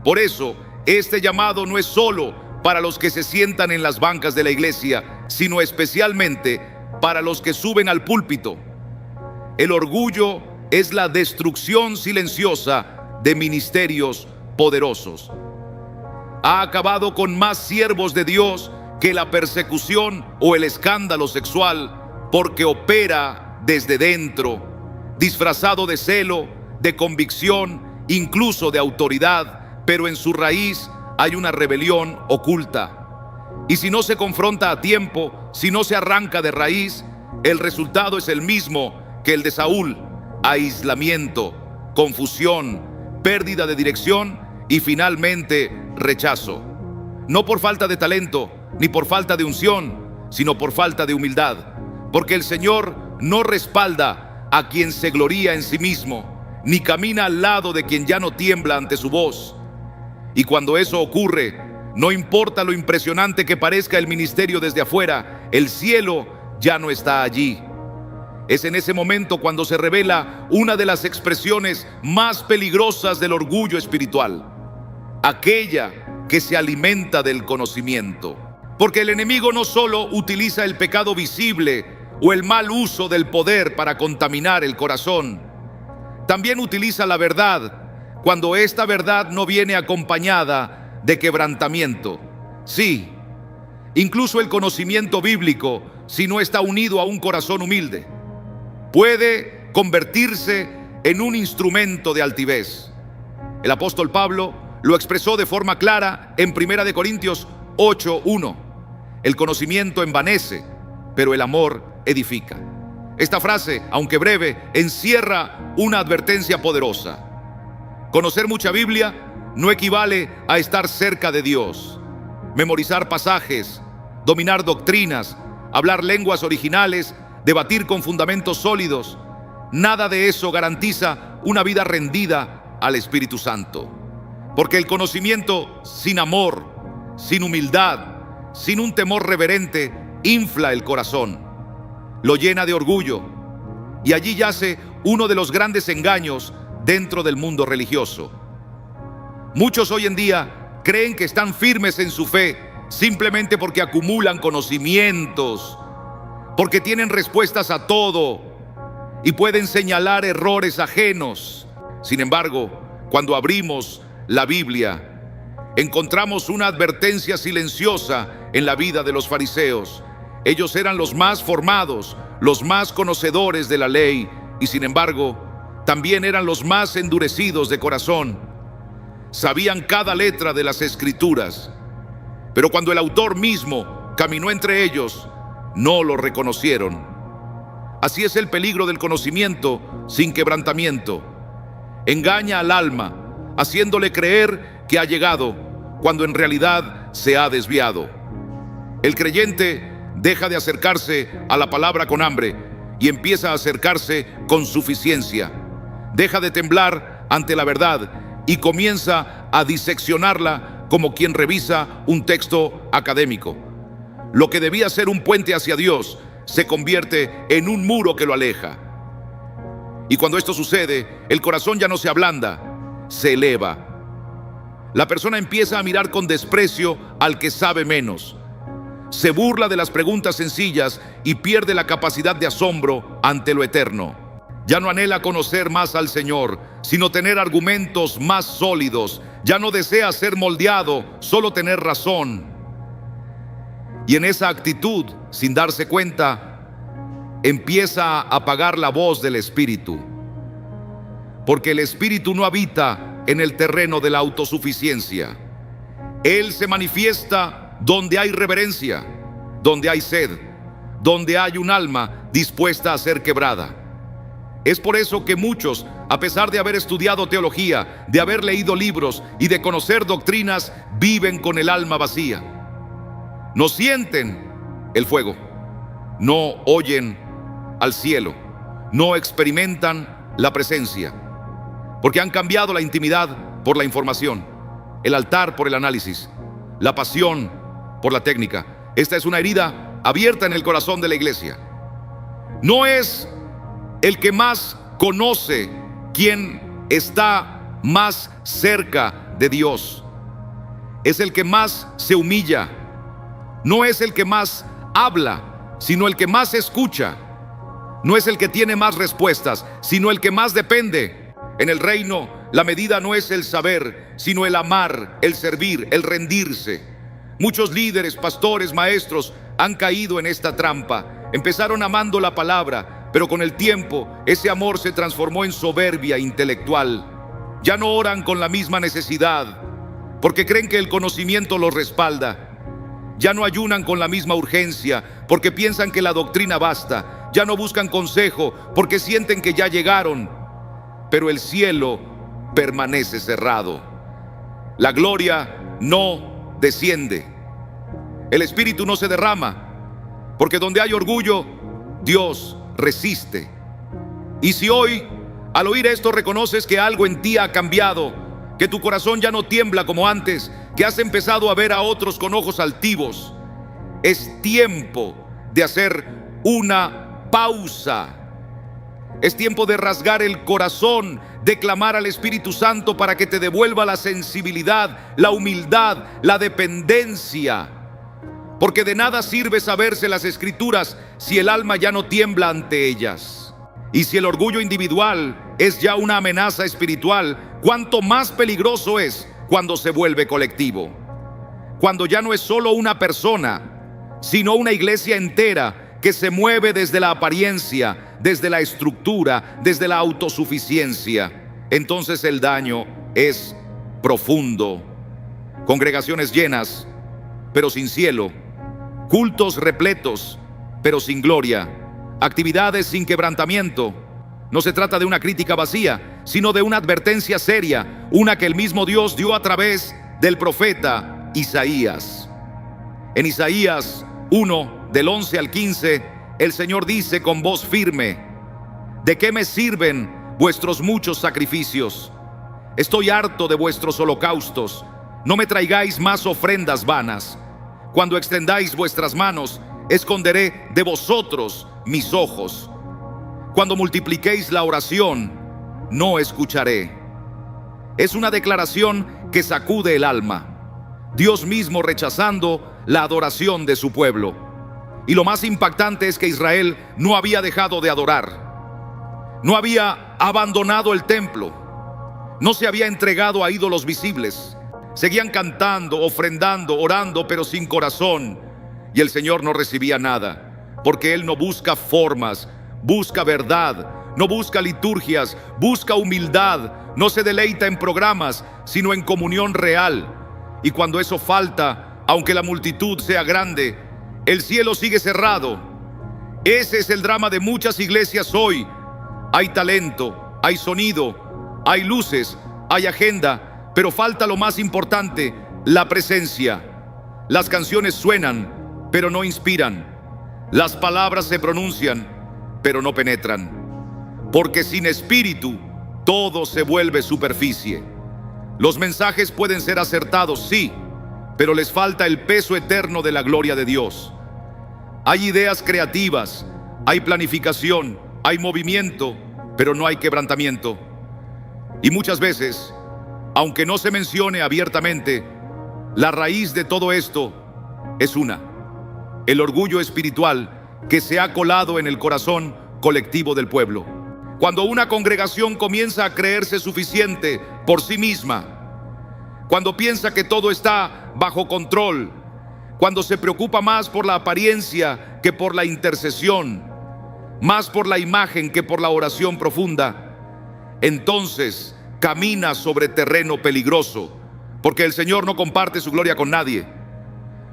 [SPEAKER 1] Por eso, este llamado no es solo para los que se sientan en las bancas de la iglesia, sino especialmente para los que suben al púlpito. El orgullo es la destrucción silenciosa de ministerios poderosos. Ha acabado con más siervos de Dios que la persecución o el escándalo sexual, porque opera desde dentro, disfrazado de celo, de convicción, incluso de autoridad, pero en su raíz hay una rebelión oculta. Y si no se confronta a tiempo, si no se arranca de raíz, el resultado es el mismo que el de Saúl: aislamiento, confusión, pérdida de dirección y finalmente rechazo. No por falta de talento, ni por falta de unción, sino por falta de humildad. Porque el Señor no respalda a quien se gloría en sí mismo, ni camina al lado de quien ya no tiembla ante su voz. Y cuando eso ocurre, no importa lo impresionante que parezca el ministerio desde afuera, el cielo ya no está allí. Es en ese momento cuando se revela una de las expresiones más peligrosas del orgullo espiritual, aquella que se alimenta del conocimiento. Porque el enemigo no solo utiliza el pecado visible o el mal uso del poder para contaminar el corazón, también utiliza la verdad cuando esta verdad no viene acompañada de quebrantamiento. Sí, incluso el conocimiento bíblico, si no está unido a un corazón humilde, puede convertirse en un instrumento de altivez. El apóstol Pablo lo expresó de forma clara en 1 Corintios 8:1. El conocimiento envanece, pero el amor edifica. Esta frase, aunque breve, encierra una advertencia poderosa. Conocer mucha Biblia no equivale a estar cerca de Dios. Memorizar pasajes, dominar doctrinas, hablar lenguas originales, debatir con fundamentos sólidos, nada de eso garantiza una vida rendida al Espíritu Santo. Porque el conocimiento sin amor, sin humildad, sin un temor reverente, infla el corazón, lo llena de orgullo, y allí yace uno de los grandes engaños dentro del mundo religioso. Muchos hoy en día creen que están firmes en su fe simplemente porque acumulan conocimientos, porque tienen respuestas a todo y pueden señalar errores ajenos. Sin embargo, cuando abrimos la Biblia, encontramos una advertencia silenciosa en la vida de los fariseos. Ellos eran los más formados, los más conocedores de la ley, y sin embargo, también eran los más endurecidos de corazón. Sabían cada letra de las Escrituras, pero cuando el autor mismo caminó entre ellos, no lo reconocieron. Así es el peligro del conocimiento sin quebrantamiento. Engaña al alma, haciéndole creer que ha llegado, cuando en realidad se ha desviado. El creyente deja de acercarse a la palabra con hambre y empieza a acercarse con suficiencia. Deja de temblar ante la verdad y comienza a diseccionarla como quien revisa un texto académico. Lo que debía ser un puente hacia Dios se convierte en un muro que lo aleja. Y cuando esto sucede, el corazón ya no se ablanda, se eleva. La persona empieza a mirar con desprecio al que sabe menos. Se burla de las preguntas sencillas y pierde la capacidad de asombro ante lo eterno. Ya no anhela conocer más al Señor, sino tener argumentos más sólidos. Ya no desea ser moldeado, solo tener razón. Y en esa actitud, sin darse cuenta, empieza a apagar la voz del Espíritu. Porque el Espíritu no habita en el terreno de la autosuficiencia. Él se manifiesta donde hay reverencia, donde hay sed, donde hay un alma dispuesta a ser quebrada. Es por eso que muchos, a pesar de haber estudiado teología, de haber leído libros y de conocer doctrinas, viven con el alma vacía. No sienten el fuego, no oyen al cielo, no experimentan la presencia, porque han cambiado la intimidad por la información, el altar por el análisis, la pasión por la técnica. Esta es una herida abierta en el corazón de la iglesia. No es el que más conoce quien está más cerca de Dios. Es el que más se humilla. No es el que más habla, sino el que más escucha. No es el que tiene más respuestas, sino el que más depende. En el reino, la medida no es el saber, sino el amar, el servir, el rendirse. Muchos líderes, pastores, maestros han caído en esta trampa. Empezaron amando la palabra, pero con el tiempo ese amor se transformó en soberbia intelectual. Ya no oran con la misma necesidad, porque creen que el conocimiento los respalda. Ya no ayunan con la misma urgencia, porque piensan que la doctrina basta. Ya no buscan consejo, porque sienten que ya llegaron. Pero el cielo permanece cerrado. La gloria no desciende. El Espíritu no se derrama, porque donde hay orgullo, Dios resiste. Y si hoy, al oír esto, reconoces que algo en ti ha cambiado, que tu corazón ya no tiembla como antes, que has empezado a ver a otros con ojos altivos, es tiempo de hacer una pausa. Es tiempo de rasgar el corazón, de clamar al Espíritu Santo para que te devuelva la sensibilidad, la humildad, la dependencia. Porque de nada sirve saberse las Escrituras si el alma ya no tiembla ante ellas. Y si el orgullo individual es ya una amenaza espiritual, cuánto más peligroso es cuando se vuelve colectivo. Cuando ya no es solo una persona, sino una iglesia entera que se mueve desde la apariencia, desde la estructura, desde la autosuficiencia. Entonces el daño es profundo. Congregaciones llenas, pero sin cielo. Cultos repletos, pero sin gloria. Actividades sin quebrantamiento. No se trata de una crítica vacía, sino de una advertencia seria, una que el mismo Dios dio a través del profeta Isaías. En Isaías 1, del 11 al 15, el Señor dice con voz firme: ¿de qué me sirven vuestros muchos sacrificios? Estoy harto de vuestros holocaustos. No me traigáis más ofrendas vanas. Cuando extendáis vuestras manos, esconderé de vosotros mis ojos. Cuando multipliquéis la oración, no escucharé. Es una declaración que sacude el alma. Dios mismo rechazando la adoración de su pueblo. Y lo más impactante es que Israel no había dejado de adorar. No había abandonado el templo. No se había entregado a ídolos visibles. Seguían cantando, ofrendando, orando, pero sin corazón. Y el Señor no recibía nada, porque Él no busca formas, busca verdad, no busca liturgias, busca humildad, no se deleita en programas, sino en comunión real. Y cuando eso falta, aunque la multitud sea grande, el cielo sigue cerrado. Ese es el drama de muchas iglesias hoy. Hay talento, hay sonido, hay luces, hay agenda, pero falta lo más importante, la presencia. Las canciones suenan, pero no inspiran. Las palabras se pronuncian, pero no penetran. Porque sin espíritu, todo se vuelve superficie. Los mensajes pueden ser acertados, sí, pero les falta el peso eterno de la gloria de Dios. Hay ideas creativas, hay planificación, hay movimiento, pero no hay quebrantamiento. Y muchas veces, aunque no se mencione abiertamente, la raíz de todo esto es el orgullo espiritual que se ha colado en el corazón colectivo del pueblo. Cuando una congregación comienza a creerse suficiente por sí misma, cuando piensa que todo está bajo control, cuando se preocupa más por la apariencia que por la intercesión, más por la imagen que por la oración profunda, entonces camina sobre terreno peligroso, porque el Señor no comparte su gloria con nadie.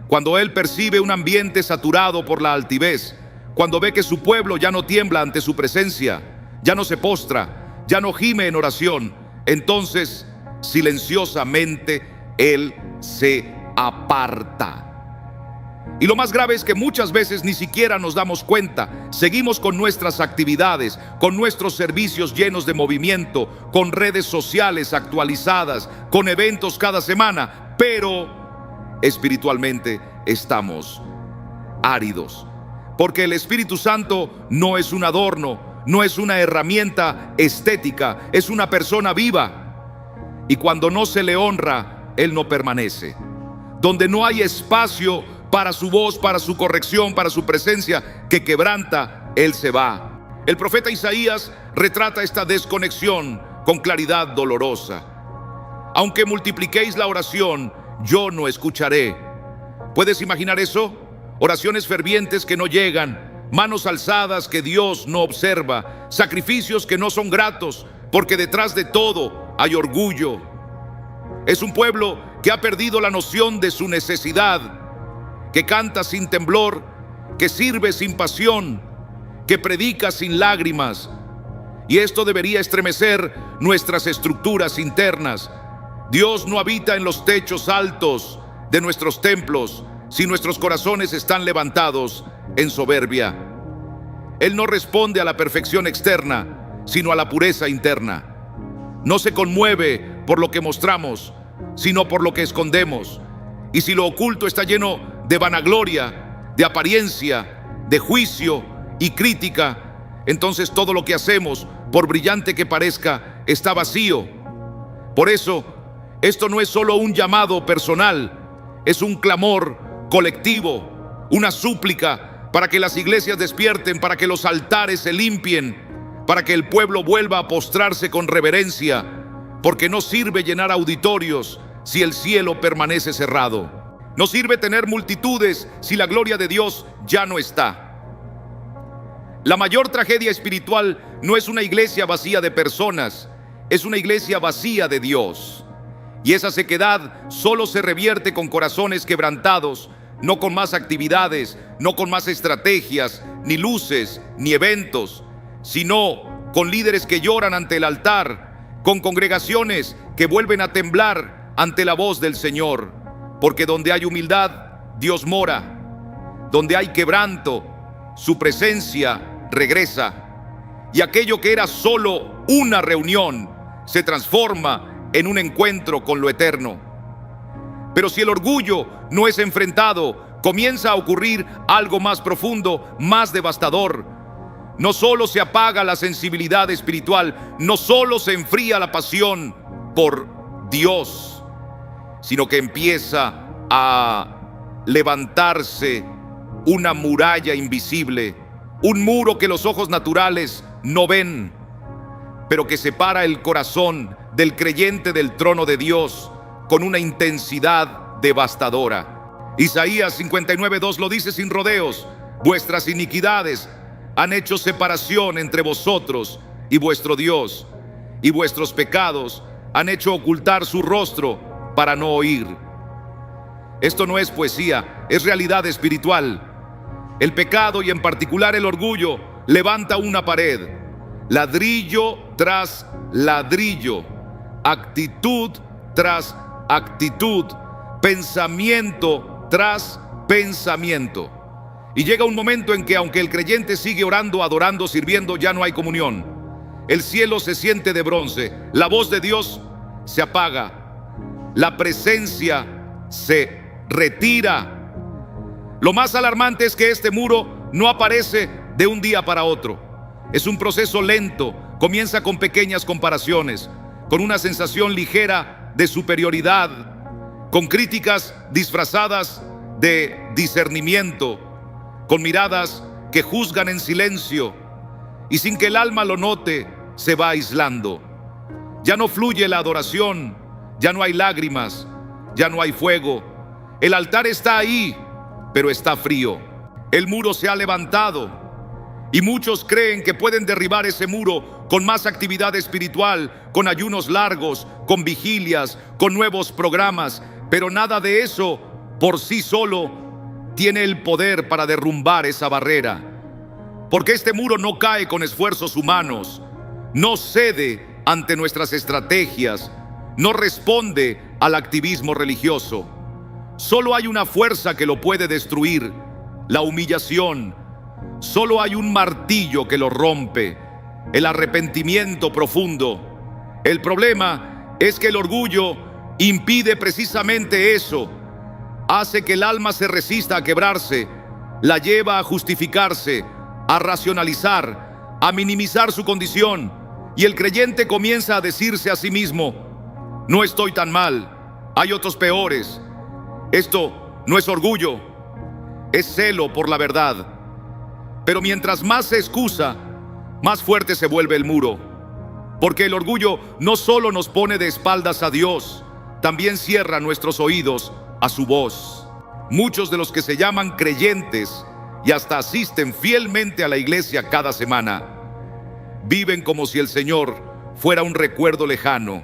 [SPEAKER 1] Cuando Él percibe un ambiente saturado por la altivez, cuando ve que su pueblo ya no tiembla ante su presencia, ya no se postra, ya no gime en oración, entonces silenciosamente Él se aparta. Y lo más grave es que muchas veces ni siquiera nos damos cuenta. Seguimos con nuestras actividades, con nuestros servicios llenos de movimiento, con redes sociales actualizadas, con eventos cada semana, pero espiritualmente estamos áridos. Porque el Espíritu Santo no es un adorno, no es una herramienta estética, es una persona viva. Y cuando no se le honra, Él no permanece. Donde no hay espacio para su voz, para su corrección, para su presencia que quebranta, Él se va. El profeta Isaías retrata esta desconexión con claridad dolorosa. Aunque multipliquéis la oración, yo no escucharé. ¿Puedes imaginar eso? Oraciones fervientes que no llegan, manos alzadas que Dios no observa, sacrificios que no son gratos, porque detrás de todo hay orgullo. Es un pueblo que ha perdido la noción de su necesidad, que canta sin temblor, que sirve sin pasión, que predica sin lágrimas. Y esto debería estremecer nuestras estructuras internas. Dios no habita en los techos altos de nuestros templos si nuestros corazones están levantados en soberbia. Él no responde a la perfección externa, sino a la pureza interna. No se conmueve por lo que mostramos, sino por lo que escondemos. Y si lo oculto está lleno de vanagloria, de apariencia, de juicio y crítica, entonces todo lo que hacemos, por brillante que parezca, está vacío. Por eso, esto no es solo un llamado personal, es un clamor colectivo, una súplica para que las iglesias despierten, para que los altares se limpien, para que el pueblo vuelva a postrarse con reverencia, porque no sirve llenar auditorios si el cielo permanece cerrado. No sirve tener multitudes si la gloria de Dios ya no está. La mayor tragedia espiritual no es una iglesia vacía de personas, es una iglesia vacía de Dios. Y esa sequedad solo se revierte con corazones quebrantados, no con más actividades, no con más estrategias, ni luces, ni eventos, sino con líderes que lloran ante el altar, con congregaciones que vuelven a temblar ante la voz del Señor. Porque donde hay humildad, Dios mora. Donde hay quebranto, su presencia regresa. Y aquello que era solo una reunión se transforma en un encuentro con lo eterno. Pero si el orgullo no es enfrentado, comienza a ocurrir algo más profundo, más devastador. No solo se apaga la sensibilidad espiritual, no solo se enfría la pasión por Dios, sino que empieza a levantarse una muralla invisible, un muro que los ojos naturales no ven, pero que separa el corazón del creyente del trono de Dios con una intensidad devastadora. Isaías 59:2 lo dice sin rodeos: vuestras iniquidades han hecho separación entre vosotros y vuestro Dios, y vuestros pecados han hecho ocultar su rostro para no oír. Esto no es poesía, es realidad espiritual. El pecado, y en particular el orgullo, levanta una pared, ladrillo tras ladrillo, actitud tras actitud, pensamiento tras pensamiento. Y llega un momento en que, aunque el creyente sigue orando, adorando, sirviendo, ya no hay comunión. El cielo se siente de bronce, la voz de Dios se apaga, la presencia se retira. Lo más alarmante es que este muro no aparece de un día para otro. Es un proceso lento, comienza con pequeñas comparaciones, con una sensación ligera de superioridad, con críticas disfrazadas de discernimiento, con miradas que juzgan en silencio, y sin que el alma lo note, se va aislando. Ya no fluye la adoración, ya no hay lágrimas, ya no hay fuego. El altar está ahí, pero está frío. El muro se ha levantado y muchos creen que pueden derribar ese muro con más actividad espiritual, con ayunos largos, con vigilias, con nuevos programas, pero nada de eso por sí solo tiene el poder para derrumbar esa barrera. Porque este muro no cae con esfuerzos humanos, no cede ante nuestras estrategias, no responde al activismo religioso. Solo hay una fuerza que lo puede destruir: la humillación. Solo hay un martillo que lo rompe: el arrepentimiento profundo. El problema es que el orgullo impide precisamente eso. Hace que el alma se resista a quebrarse, la lleva a justificarse, a racionalizar, a minimizar su condición, y el creyente comienza a decirse a sí mismo: no estoy tan mal, hay otros peores. Esto no es orgullo, es celo por la verdad. Pero mientras más se excusa, más fuerte se vuelve el muro, porque el orgullo no solo nos pone de espaldas a Dios, también cierra nuestros oídos a su voz. Muchos de los que se llaman creyentes y hasta asisten fielmente a la iglesia cada semana, viven como si el Señor fuera un recuerdo lejano.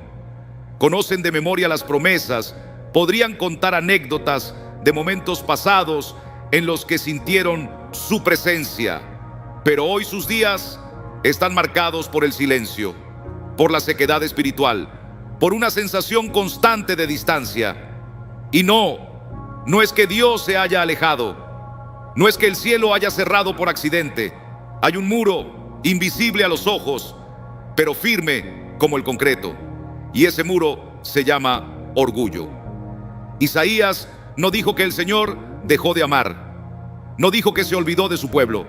[SPEAKER 1] Conocen de memoria las promesas, podrían contar anécdotas de momentos pasados en los que sintieron su presencia, pero hoy sus días están marcados por el silencio, por la sequedad espiritual, por una sensación constante de distancia. Y no es que Dios se haya alejado, no es que el cielo haya cerrado por accidente. Hay un muro invisible a los ojos, pero firme como el concreto, y ese muro se llama orgullo. Isaías no dijo que el Señor dejó de amar, no dijo que se olvidó de su pueblo,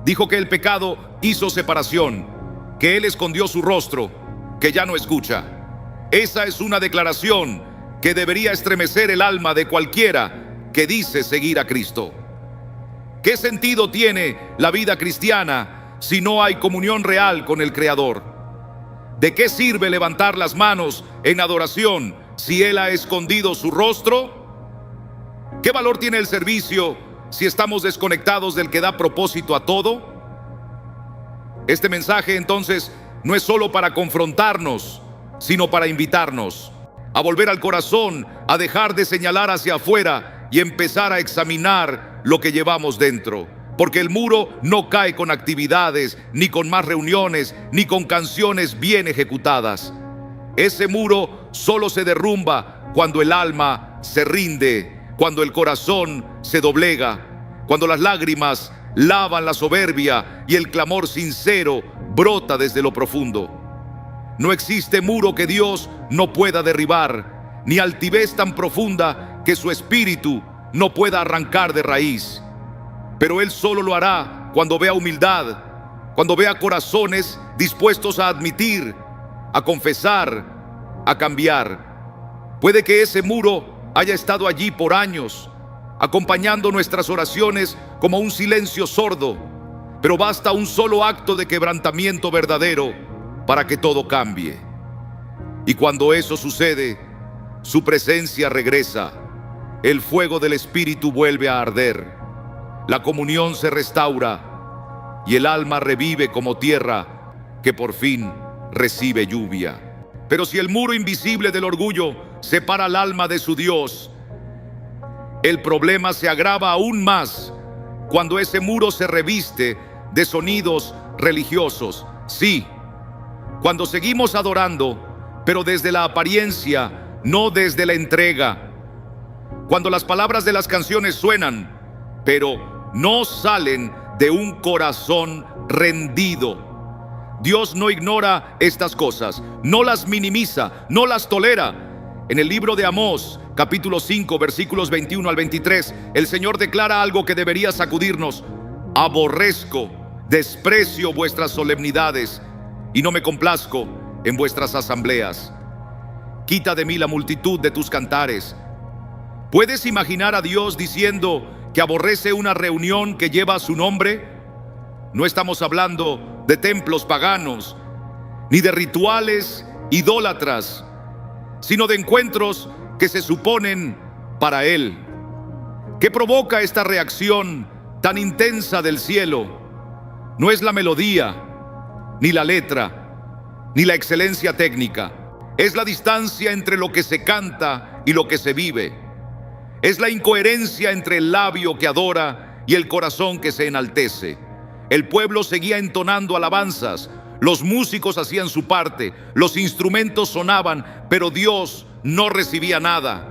[SPEAKER 1] dijo que el pecado hizo separación, que Él escondió su rostro, que ya no escucha. Esa es una declaración que debería estremecer el alma de cualquiera que dice seguir a Cristo. ¿Qué sentido tiene la vida cristiana si no hay comunión real con el Creador? ¿De qué sirve levantar las manos en adoración si Él ha escondido su rostro? ¿Qué valor tiene el servicio si estamos desconectados del que da propósito a todo? Este mensaje entonces no es solo para confrontarnos, sino para invitarnos a volver al corazón, a dejar de señalar hacia afuera y empezar a examinar lo que llevamos dentro. Porque el muro no cae con actividades, ni con más reuniones, ni con canciones bien ejecutadas. Ese muro solo se derrumba cuando el alma se rinde, cuando el corazón se doblega, cuando las lágrimas lavan la soberbia y el clamor sincero brota desde lo profundo. No existe muro que Dios no pueda derribar, ni altivez tan profunda que su espíritu no pueda arrancar de raíz. Pero Él solo lo hará cuando vea humildad, cuando vea corazones dispuestos a admitir, a confesar, a cambiar. Puede que ese muro haya estado allí por años, acompañando nuestras oraciones como un silencio sordo, pero basta un solo acto de quebrantamiento verdadero para que todo cambie. Y cuando eso sucede, su presencia regresa, el fuego del Espíritu vuelve a arder, la comunión se restaura y el alma revive como tierra que por fin recibe lluvia. Pero si el muro invisible del orgullo separa al alma de su Dios, el problema se agrava aún más cuando ese muro se reviste de sonidos religiosos. Sí, cuando seguimos adorando, pero desde la apariencia, no desde la entrega. Cuando las palabras de las canciones suenan, pero no salen de un corazón rendido. Dios no ignora estas cosas, no las minimiza, no las tolera. En el libro de Amós, capítulo 5, versículos 21 al 23, el Señor declara algo que debería sacudirnos: aborrezco, desprecio vuestras solemnidades, y no me complazco en vuestras asambleas. Quita de mí la multitud de tus cantares. ¿Puedes imaginar a Dios diciendo que aborrece una reunión que lleva su nombre? No estamos hablando de templos paganos, ni de rituales idólatras, sino de encuentros que se suponen para Él. ¿Qué provoca esta reacción tan intensa del cielo? No es la melodía, ni la letra, ni la excelencia técnica. Es la distancia entre lo que se canta y lo que se vive. Es la incoherencia entre el labio que adora y el corazón que se enaltece. El pueblo seguía entonando alabanzas, los músicos hacían su parte, los instrumentos sonaban, pero Dios no recibía nada.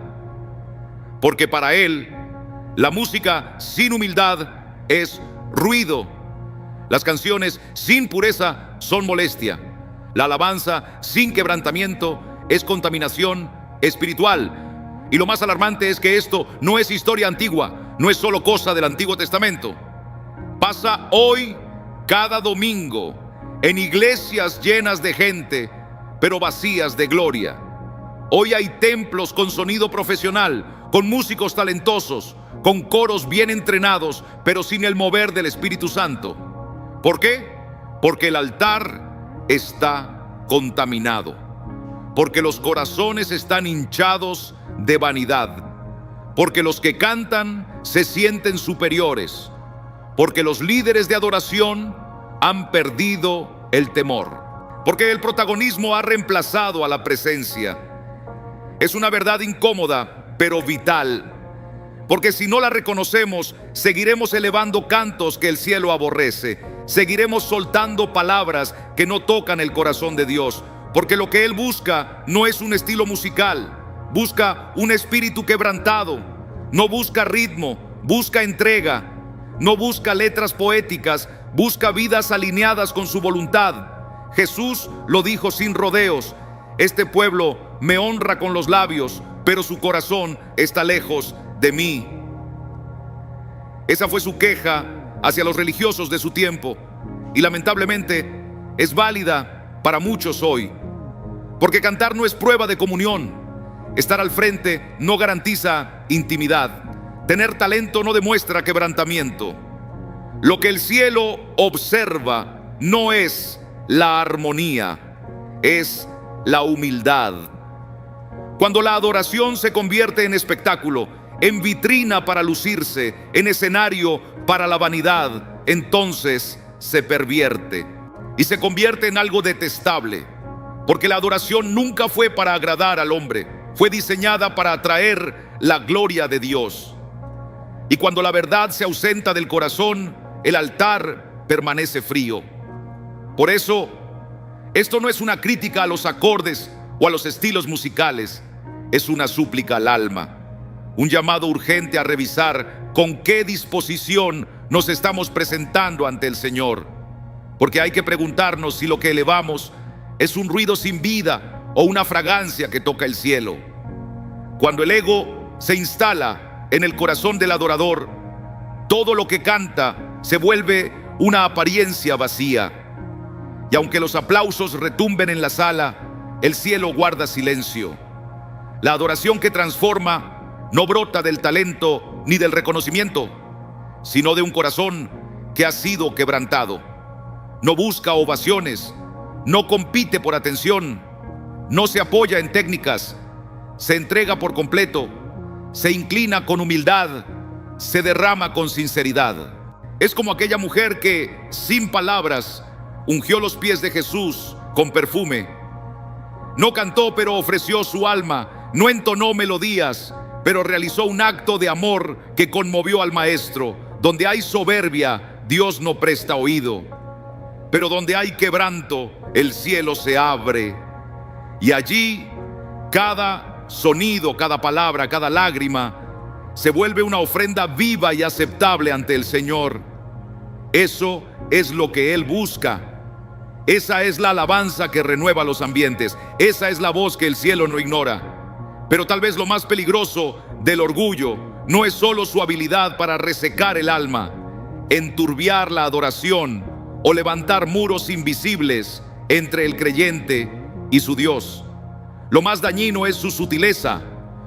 [SPEAKER 1] Porque para Él, la música sin humildad es ruido. Las canciones sin pureza son molestia. La alabanza sin quebrantamiento es contaminación espiritual. Y lo más alarmante es que esto no es historia antigua, no es solo cosa del Antiguo Testamento. Pasa hoy, cada domingo, en iglesias llenas de gente, pero vacías de gloria. Hoy hay templos con sonido profesional, con músicos talentosos, con coros bien entrenados, pero sin el mover del Espíritu Santo. ¿Por qué? Porque el altar está contaminado, porque los corazones están hinchados de vanidad, porque los que cantan se sienten superiores, porque los líderes de adoración han perdido el temor, porque el protagonismo ha reemplazado a la presencia. Es una verdad incómoda, pero vital, porque si no la reconocemos, seguiremos elevando cantos que el cielo aborrece, seguiremos soltando palabras que no tocan el corazón de Dios, porque lo que Él busca no es un estilo musical, busca un espíritu quebrantado, no busca ritmo, busca entrega, no busca letras poéticas, busca vidas alineadas con su voluntad. Jesús lo dijo sin rodeos: este pueblo me honra con los labios, pero su corazón está lejos de mí. Esa fue su queja hacia los religiosos de su tiempo, y lamentablemente es válida para muchos hoy, porque cantar no es prueba de comunión, estar al frente no garantiza intimidad, tener talento no demuestra quebrantamiento. Lo que el cielo observa no es la armonía, es la humildad. Cuando la adoración se convierte en espectáculo, en vitrina para lucirse, en escenario para la vanidad, entonces se pervierte y se convierte en algo detestable, porque la adoración nunca fue para agradar al hombre, fue diseñada para atraer la gloria de Dios. Y cuando la verdad se ausenta del corazón, el altar permanece frío. Por eso, esto no es una crítica a los acordes o a los estilos musicales, es una súplica al alma, un llamado urgente a revisar con qué disposición nos estamos presentando ante el Señor, porque hay que preguntarnos si lo que elevamos es un ruido sin vida o una fragancia que toca el cielo. Cuando el ego se instala en el corazón del adorador, todo lo que canta se vuelve una apariencia vacía. Y aunque los aplausos retumben en la sala, el cielo guarda silencio. La adoración que transforma no brota del talento ni del reconocimiento, sino de un corazón que ha sido quebrantado. No busca ovaciones, no compite por atención, no se apoya en técnicas, se entrega por completo, se inclina con humildad, se derrama con sinceridad. Es como aquella mujer que, sin palabras, ungió los pies de Jesús con perfume. No cantó, pero ofreció su alma. No entonó melodías, pero realizó un acto de amor que conmovió al Maestro. Donde hay soberbia, Dios no presta oído, pero donde hay quebranto, el cielo se abre. Y allí, cada sonido, cada palabra, cada lágrima se vuelve una ofrenda viva y aceptable ante el Señor. Eso es lo que Él busca. Esa es la alabanza que renueva los ambientes. Esa es la voz que el cielo no ignora. Pero tal vez lo más peligroso del orgullo no es solo su habilidad para resecar el alma, enturbiar la adoración o levantar muros invisibles entre el creyente y su Dios. Lo más dañino es su sutileza,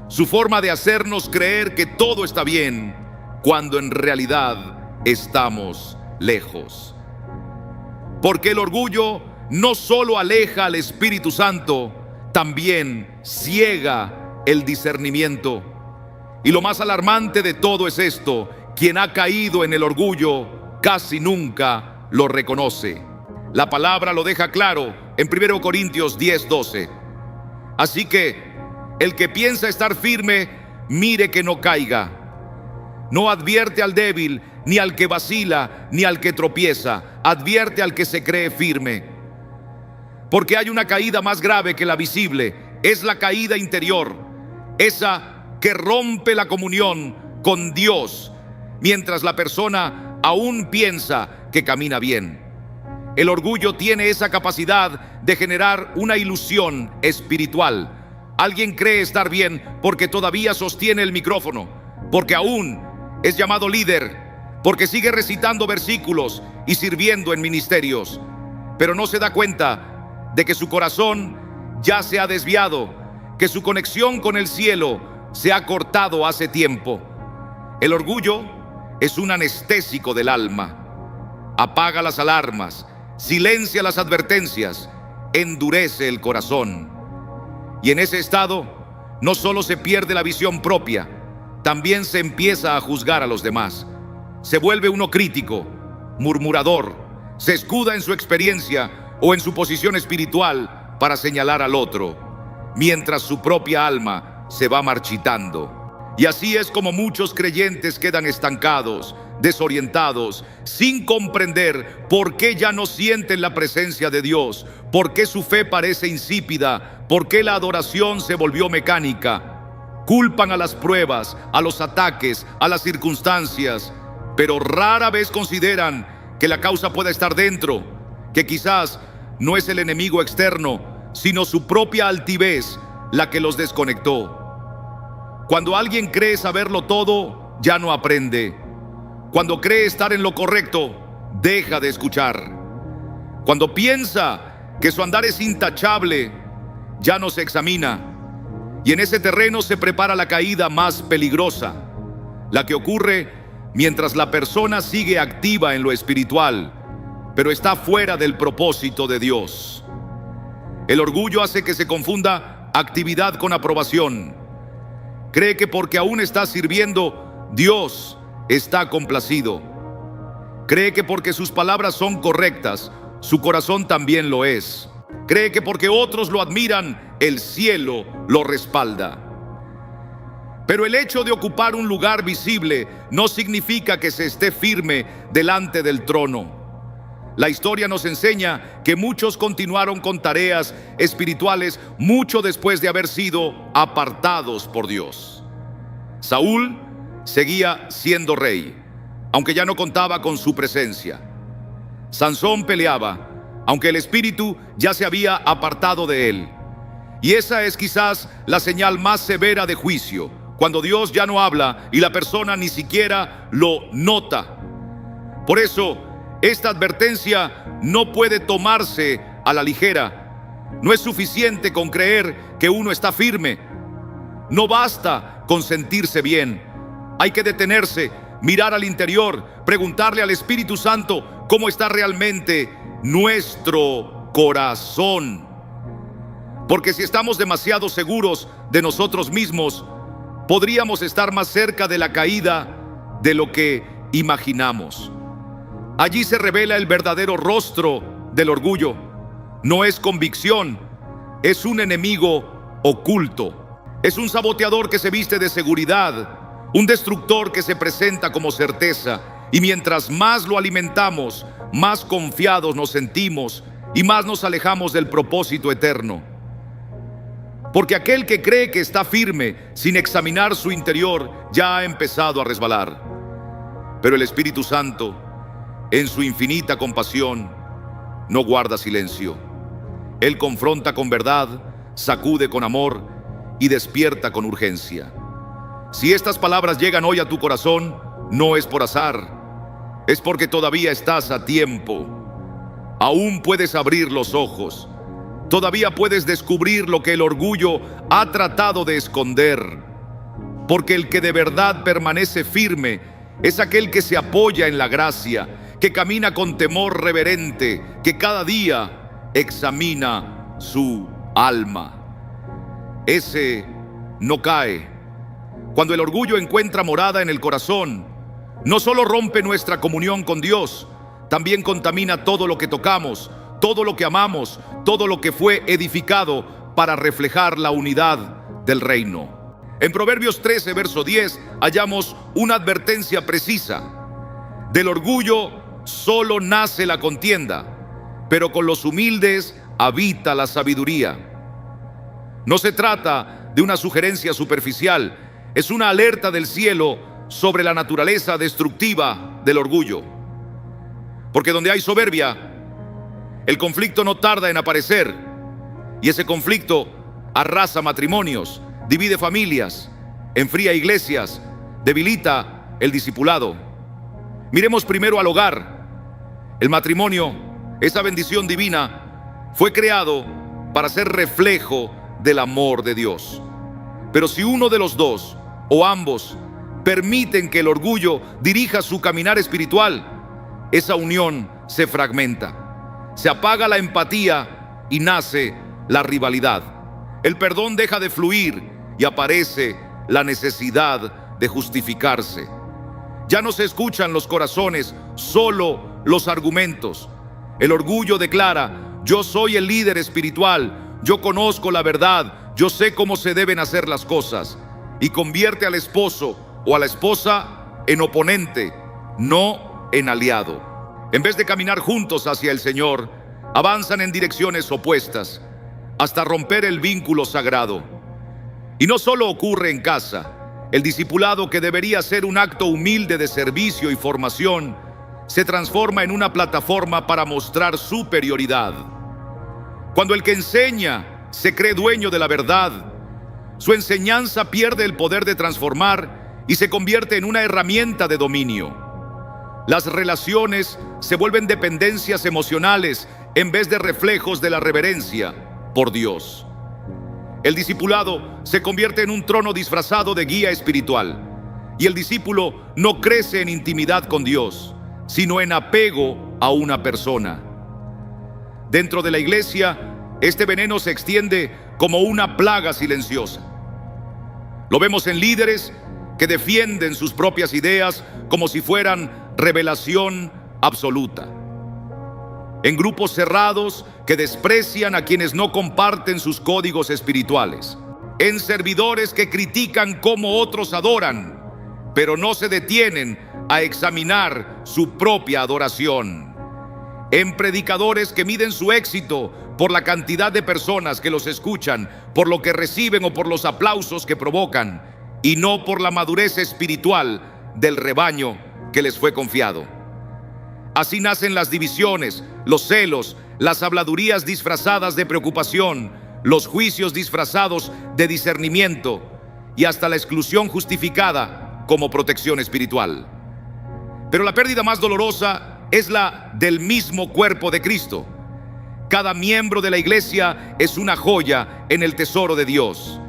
[SPEAKER 1] su forma de hacernos creer que todo está bien, cuando en realidad estamos lejos. Porque el orgullo no solo aleja al Espíritu Santo, también ciega el discernimiento. Y lo más alarmante de todo es esto: quien ha caído en el orgullo casi nunca lo reconoce. La palabra lo deja claro en 1 Corintios 10:12. Así que el que piensa estar firme, mire que no caiga. No advierte al débil, ni al que vacila, ni al que tropieza. Advierte al que se cree firme. Porque hay una caída más grave que la visible, es la caída interior, esa que rompe la comunión con Dios, mientras la persona aún piensa que camina bien. El orgullo tiene esa capacidad de generar una ilusión espiritual. Alguien cree estar bien porque todavía sostiene el micrófono, porque aún es llamado líder, porque sigue recitando versículos y sirviendo en ministerios, pero no se da cuenta de que su corazón ya se ha desviado, que su conexión con el cielo se ha cortado hace tiempo. El orgullo es un anestésico del alma. Apaga las alarmas, silencia las advertencias, endurece el corazón. Y en ese estado no solo se pierde la visión propia, también se empieza a juzgar a los demás. Se vuelve uno crítico, murmurador, se escuda en su experiencia o en su posición espiritual para señalar al otro, mientras su propia alma se va marchitando. Y así es como muchos creyentes quedan estancados, desorientados, sin comprender por qué ya no sienten la presencia de Dios, por qué su fe parece insípida, por qué la adoración se volvió mecánica. Culpan a las pruebas, a los ataques, a las circunstancias, pero rara vez consideran que la causa pueda estar dentro, que quizás no es el enemigo externo, sino su propia altivez la que los desconectó. Cuando alguien cree saberlo todo, ya no aprende. Cuando cree estar en lo correcto, deja de escuchar. Cuando piensa que su andar es intachable, ya no se examina. Y en ese terreno se prepara la caída más peligrosa, la que ocurre mientras la persona sigue activa en lo espiritual, pero está fuera del propósito de Dios. El orgullo hace que se confunda actividad con aprobación. Cree que porque aún está sirviendo, Dios está complacido. Cree que porque sus palabras son correctas, su corazón también lo es. Cree que porque otros lo admiran, el cielo lo respalda. Pero el hecho de ocupar un lugar visible no significa que se esté firme delante del trono. La historia nos enseña que muchos continuaron con tareas espirituales mucho después de haber sido apartados por Dios. Saúl seguía siendo rey, aunque ya no contaba con su presencia. Sansón peleaba, aunque el espíritu ya se había apartado de él. Y esa es quizás la señal más severa de juicio, cuando Dios ya no habla y la persona ni siquiera lo nota. Por eso, esta advertencia no puede tomarse a la ligera. No es suficiente con creer que uno está firme. No basta con sentirse bien. Hay que detenerse, mirar al interior, preguntarle al Espíritu Santo cómo está realmente nuestro corazón. Porque si estamos demasiado seguros de nosotros mismos, podríamos estar más cerca de la caída de lo que imaginamos. Allí se revela el verdadero rostro del orgullo. No es convicción, es un enemigo oculto. Es un saboteador que se viste de seguridad, un destructor que se presenta como certeza. Y mientras más lo alimentamos, más confiados nos sentimos y más nos alejamos del propósito eterno. Porque aquel que cree que está firme sin examinar su interior ya ha empezado a resbalar. Pero el Espíritu Santo, en su infinita compasión, no guarda silencio. Él confronta con verdad, sacude con amor y despierta con urgencia. Si estas palabras llegan hoy a tu corazón, no es por azar, es porque todavía estás a tiempo. Aún puedes abrir los ojos. Todavía puedes descubrir lo que el orgullo ha tratado de esconder. Porque el que de verdad permanece firme es aquel que se apoya en la gracia, que camina con temor reverente, que cada día examina su alma. Ese no cae. Cuando el orgullo encuentra morada en el corazón, no solo rompe nuestra comunión con Dios, también contamina todo lo que tocamos, todo lo que amamos, todo lo que fue edificado para reflejar la unidad del reino. En Proverbios 13, verso 10, hallamos una advertencia precisa. Del orgullo solo nace la contienda, pero con los humildes habita la sabiduría. No se trata de una sugerencia superficial, es una alerta del cielo sobre la naturaleza destructiva del orgullo. Porque donde hay soberbia, el conflicto no tarda en aparecer, y ese conflicto arrasa matrimonios, divide familias, enfría iglesias, debilita el discipulado. Miremos primero al hogar. El matrimonio, esa bendición divina, fue creado para ser reflejo del amor de Dios. Pero si uno de los dos o ambos permiten que el orgullo dirija su caminar espiritual, esa unión se fragmenta, se apaga la empatía y nace la rivalidad. El perdón deja de fluir y aparece la necesidad de justificarse. Ya no se escuchan los corazones, solo los argumentos. El orgullo declara: yo soy el líder espiritual, yo conozco la verdad, yo sé cómo se deben hacer las cosas, y convierte al esposo o a la esposa en oponente, no en aliado. En vez de caminar juntos hacia el Señor, avanzan en direcciones opuestas hasta romper el vínculo sagrado. Y no solo ocurre en casa. El discipulado, que debería ser un acto humilde de servicio y formación, se transforma en una plataforma para mostrar superioridad. Cuando el que enseña se cree dueño de la verdad, su enseñanza pierde el poder de transformar y se convierte en una herramienta de dominio. Las relaciones se vuelven dependencias emocionales en vez de reflejos de la reverencia por Dios. El discipulado se convierte en un trono disfrazado de guía espiritual, y el discípulo no crece en intimidad con Dios, sino en apego a una persona. Dentro de la iglesia, este veneno se extiende como una plaga silenciosa. Lo vemos en líderes que defienden sus propias ideas como si fueran revelación absoluta, en grupos cerrados que desprecian a quienes no comparten sus códigos espirituales, en servidores que critican cómo otros adoran, pero no se detienen a examinar su propia adoración, en predicadores que miden su éxito por la cantidad de personas que los escuchan, por lo que reciben o por los aplausos que provocan, y no por la madurez espiritual del rebaño que les fue confiado. Así nacen las divisiones, los celos, las habladurías disfrazadas de preocupación, los juicios disfrazados de discernimiento y hasta la exclusión justificada como protección espiritual. Pero la pérdida más dolorosa es la del mismo cuerpo de Cristo. Cada miembro de la iglesia es una joya en el tesoro de Dios.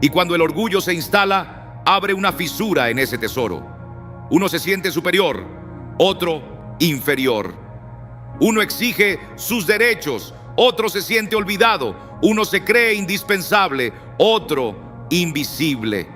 [SPEAKER 1] Y cuando el orgullo se instala, abre una fisura en ese tesoro. Uno se siente superior, otro inferior. Uno exige sus derechos, otro se siente olvidado. Uno se cree indispensable, otro invisible.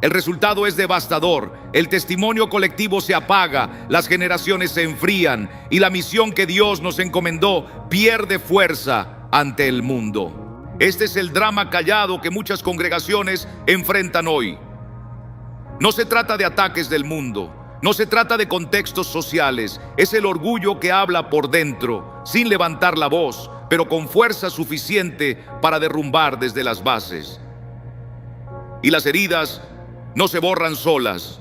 [SPEAKER 1] El resultado es devastador. El testimonio colectivo se apaga, las generaciones se enfrían y la misión que Dios nos encomendó pierde fuerza ante el mundo. Este es el drama callado que muchas congregaciones enfrentan hoy. No se trata de ataques del mundo, no se trata de contextos sociales, es el orgullo que habla por dentro, sin levantar la voz, pero con fuerza suficiente para derrumbar desde las bases. Y las heridas no se borran solas.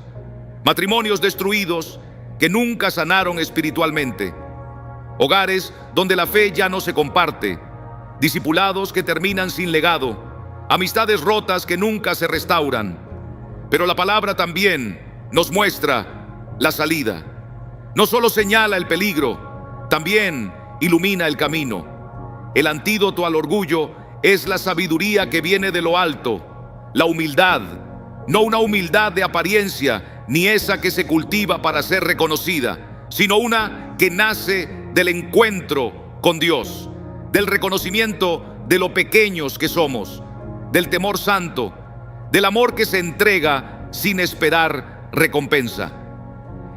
[SPEAKER 1] Matrimonios destruidos que nunca sanaron espiritualmente. Hogares donde la fe ya no se comparte. Discipulados que terminan sin legado. Amistades rotas que nunca se restauran. Pero la palabra también nos muestra la salida. No solo señala el peligro, también ilumina el camino. El antídoto al orgullo es la sabiduría que viene de lo alto, la humildad, no una humildad de apariencia, ni esa que se cultiva para ser reconocida, sino una que nace del encuentro con Dios, del reconocimiento de lo pequeños que somos, del temor santo, del amor que se entrega sin esperar recompensa.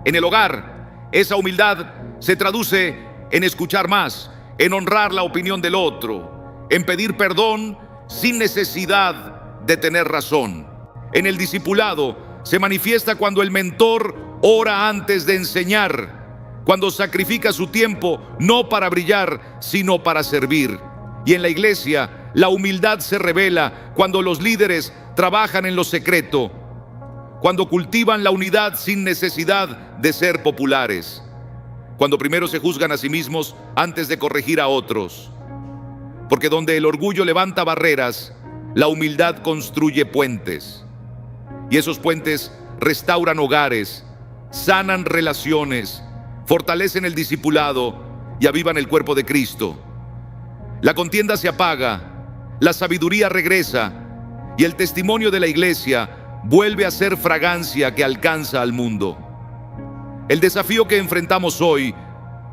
[SPEAKER 1] En el hogar, esa humildad se traduce en escuchar más, en honrar la opinión del otro, en pedir perdón sin necesidad de tener razón. En el discipulado se manifiesta cuando el mentor ora antes de enseñar, cuando sacrifica su tiempo no para brillar, sino para servir. Y en la iglesia, la humildad se revela cuando los líderes trabajan en lo secreto, cuando cultivan la unidad sin necesidad de ser populares, cuando primero se juzgan a sí mismos antes de corregir a otros. Porque donde el orgullo levanta barreras, la humildad construye puentes. Y esos puentes restauran hogares, sanan relaciones, fortalecen el discipulado y avivan el cuerpo de Cristo. La contienda se apaga, la sabiduría regresa y el testimonio de la iglesia vuelve a ser fragancia que alcanza al mundo. El desafío que enfrentamos hoy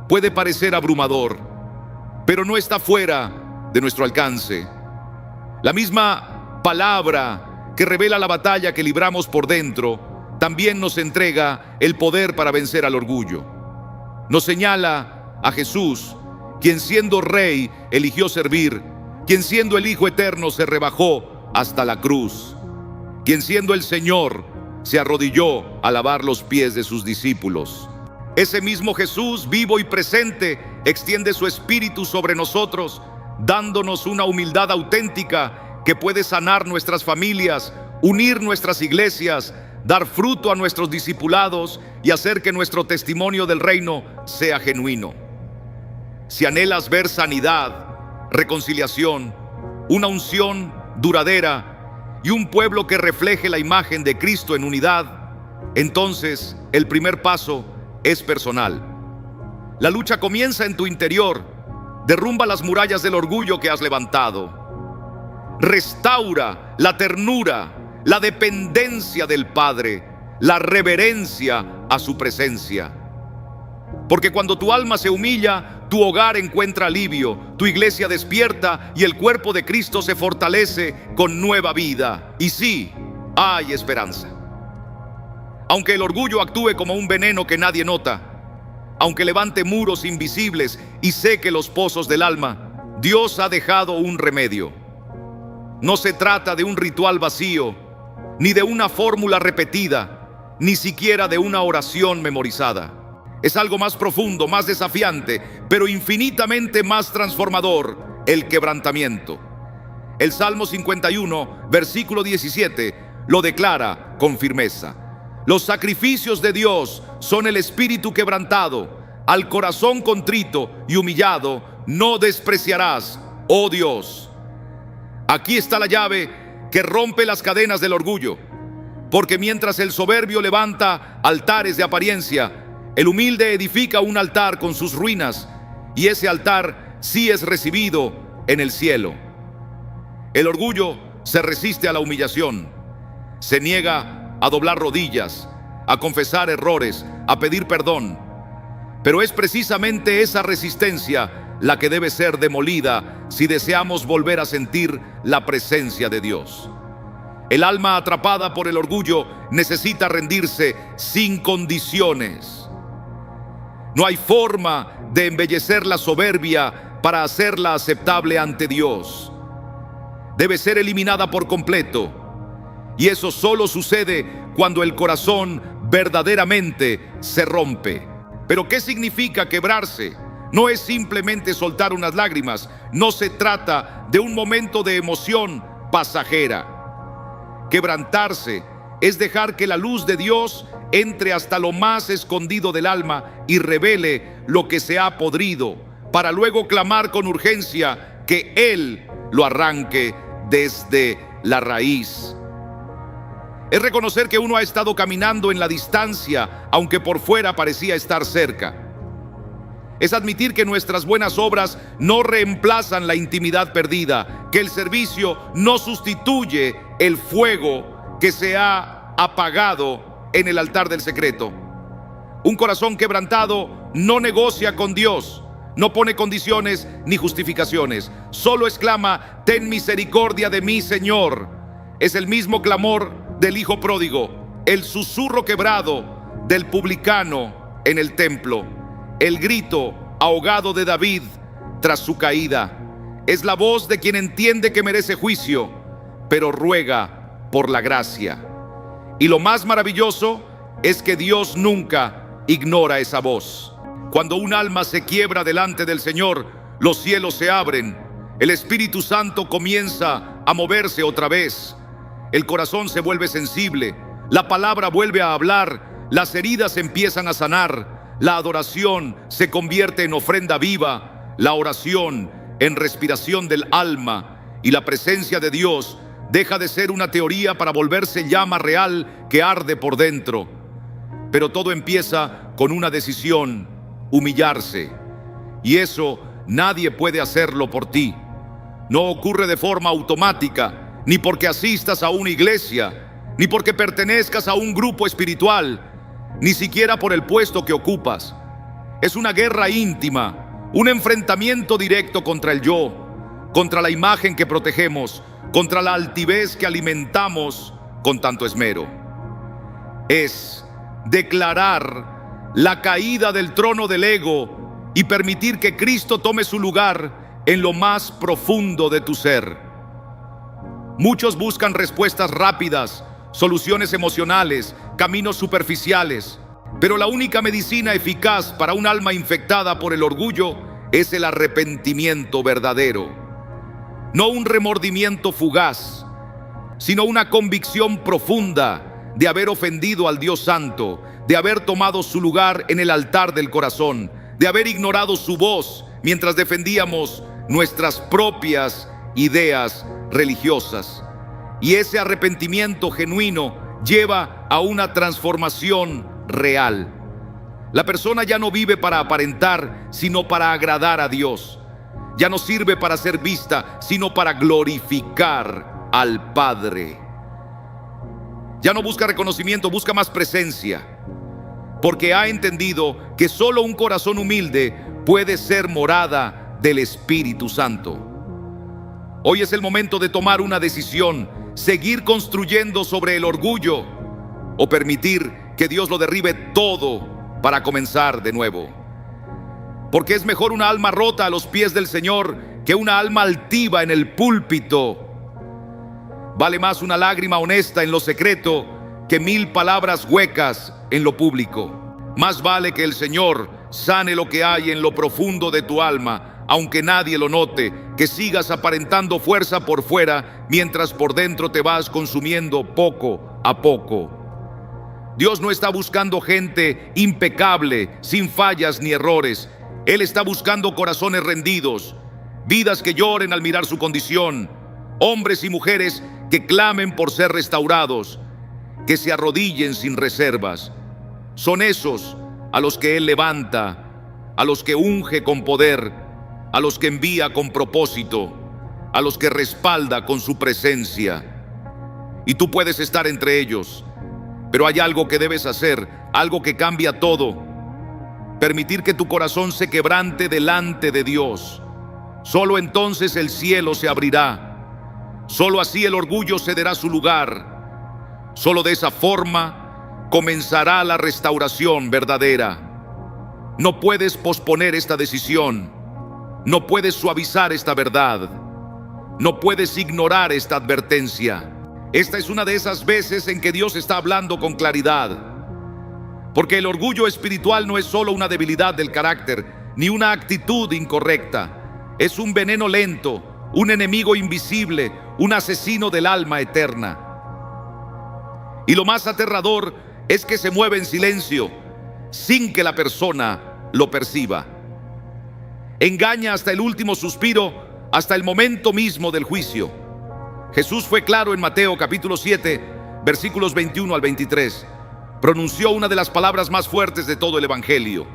[SPEAKER 1] puede parecer abrumador, pero no está fuera de nuestro alcance. La misma palabra que revela la batalla que libramos por dentro también nos entrega el poder para vencer al orgullo. Nos señala a Jesús, quien siendo rey eligió servir, quien siendo el Hijo eterno se rebajó hasta la cruz, quien siendo el Señor se arrodilló a lavar los pies de sus discípulos. Ese mismo Jesús, vivo y presente, extiende su espíritu sobre nosotros, dándonos una humildad auténtica que puede sanar nuestras familias, unir nuestras iglesias, dar fruto a nuestros discipulados y hacer que nuestro testimonio del reino sea genuino. Si anhelas ver sanidad, reconciliación, una unción duradera y un pueblo que refleje la imagen de Cristo en unidad, entonces el primer paso es personal. La lucha comienza en tu interior. Derrumba las murallas del orgullo que has levantado. Restaura la ternura, la dependencia del Padre, la reverencia a su presencia. Porque cuando tu alma se humilla, tu hogar encuentra alivio, tu iglesia despierta y el cuerpo de Cristo se fortalece con nueva vida. Y sí, hay esperanza. Aunque el orgullo actúe como un veneno que nadie nota, aunque levante muros invisibles y seque los pozos del alma, Dios ha dejado un remedio. No se trata de un ritual vacío, ni de una fórmula repetida, ni siquiera de una oración memorizada. Es algo más profundo, más desafiante, pero infinitamente más transformador: el quebrantamiento. El Salmo 51, versículo 17, lo declara con firmeza. Los sacrificios de Dios son el espíritu quebrantado. Al corazón contrito y humillado no despreciarás, oh Dios. Aquí está la llave que rompe las cadenas del orgullo. Porque mientras el soberbio levanta altares de apariencia, el humilde edifica un altar con sus ruinas, y ese altar sí es recibido en el cielo. El orgullo se resiste a la humillación, se niega a doblar rodillas, a confesar errores, a pedir perdón. Pero es precisamente esa resistencia la que debe ser demolida si deseamos volver a sentir la presencia de Dios. El alma atrapada por el orgullo necesita rendirse sin condiciones. No hay forma de embellecer la soberbia para hacerla aceptable ante Dios. Debe ser eliminada por completo. Y eso solo sucede cuando el corazón verdaderamente se rompe. ¿Pero qué significa quebrarse? No es simplemente soltar unas lágrimas. No se trata de un momento de emoción pasajera. Quebrantarse es dejar que la luz de Dios entre hasta lo más escondido del alma y revele lo que se ha podrido, para luego clamar con urgencia que Él lo arranque desde la raíz. Es reconocer que uno ha estado caminando en la distancia, aunque por fuera parecía estar cerca. Es admitir que nuestras buenas obras no reemplazan la intimidad perdida, que el servicio no sustituye el fuego que se ha apagado en el altar del secreto. Un corazón quebrantado no negocia con Dios, no pone condiciones ni justificaciones, solo exclama: ten misericordia de mí, Señor. Es el mismo clamor del hijo pródigo, el susurro quebrado del publicano en el templo, el grito ahogado de David tras su caída. Es la voz de quien entiende que merece juicio, pero ruega por la gracia. Y lo más maravilloso es que Dios nunca ignora esa voz. Cuando un alma se quiebra delante del Señor, los cielos se abren, el Espíritu Santo comienza a moverse otra vez. El corazón se vuelve sensible, la palabra vuelve a hablar, las heridas empiezan a sanar, la adoración se convierte en ofrenda viva, la oración en respiración del alma, y la presencia de Dios deja de ser una teoría para volverse llama real que arde por dentro. Pero todo empieza con una decisión: humillarse. Y eso nadie puede hacerlo por ti. No ocurre de forma automática, ni porque asistas a una iglesia, ni porque pertenezcas a un grupo espiritual, ni siquiera por el puesto que ocupas. Es una guerra íntima, un enfrentamiento directo contra el yo, contra la imagen que protegemos, contra la altivez que alimentamos con tanto esmero. Es declarar la caída del trono del ego y permitir que Cristo tome su lugar en lo más profundo de tu ser. Muchos buscan respuestas rápidas, soluciones emocionales, caminos superficiales, pero la única medicina eficaz para un alma infectada por el orgullo es el arrepentimiento verdadero. No un remordimiento fugaz, sino una convicción profunda de haber ofendido al Dios Santo, de haber tomado su lugar en el altar del corazón, de haber ignorado su voz mientras defendíamos nuestras propias ideas religiosas. Y ese arrepentimiento genuino lleva a una transformación real. La persona ya no vive para aparentar, sino para agradar a Dios. Ya no sirve para ser vista, sino para glorificar al Padre. Ya no busca reconocimiento, busca más presencia, porque ha entendido que solo un corazón humilde puede ser morada del Espíritu Santo. Hoy es el momento de tomar una decisión: seguir construyendo sobre el orgullo o permitir que Dios lo derribe todo para comenzar de nuevo. Porque es mejor una alma rota a los pies del Señor que una alma altiva en el púlpito. Vale más una lágrima honesta en lo secreto que 1000 palabras huecas en lo público. Más vale que el Señor sane lo que hay en lo profundo de tu alma, aunque nadie lo note, que sigas aparentando fuerza por fuera mientras por dentro te vas consumiendo poco a poco. Dios no está buscando gente impecable, sin fallas ni errores. Él está buscando corazones rendidos, vidas que lloren al mirar su condición, hombres y mujeres que clamen por ser restaurados, que se arrodillen sin reservas. Son esos a los que Él levanta, a los que unge con poder, a los que envía con propósito, a los que respalda con su presencia. Y tú puedes estar entre ellos, pero hay algo que debes hacer, algo que cambia todo: permitir que tu corazón se quebrante delante de Dios. Solo entonces el cielo se abrirá. Solo así el orgullo cederá su lugar. Solo de esa forma comenzará la restauración verdadera. No puedes posponer esta decisión. No puedes suavizar esta verdad. No puedes ignorar esta advertencia. Esta es una de esas veces en que Dios está hablando con claridad. Porque el orgullo espiritual no es solo una debilidad del carácter, ni una actitud incorrecta. Es un veneno lento, un enemigo invisible, un asesino del alma eterna. Y lo más aterrador es que se mueve en silencio, sin que la persona lo perciba. Engaña hasta el último suspiro, hasta el momento mismo del juicio. Jesús fue claro en Mateo capítulo 7, versículos 21 al 23. Pronunció una de las palabras más fuertes de todo el Evangelio: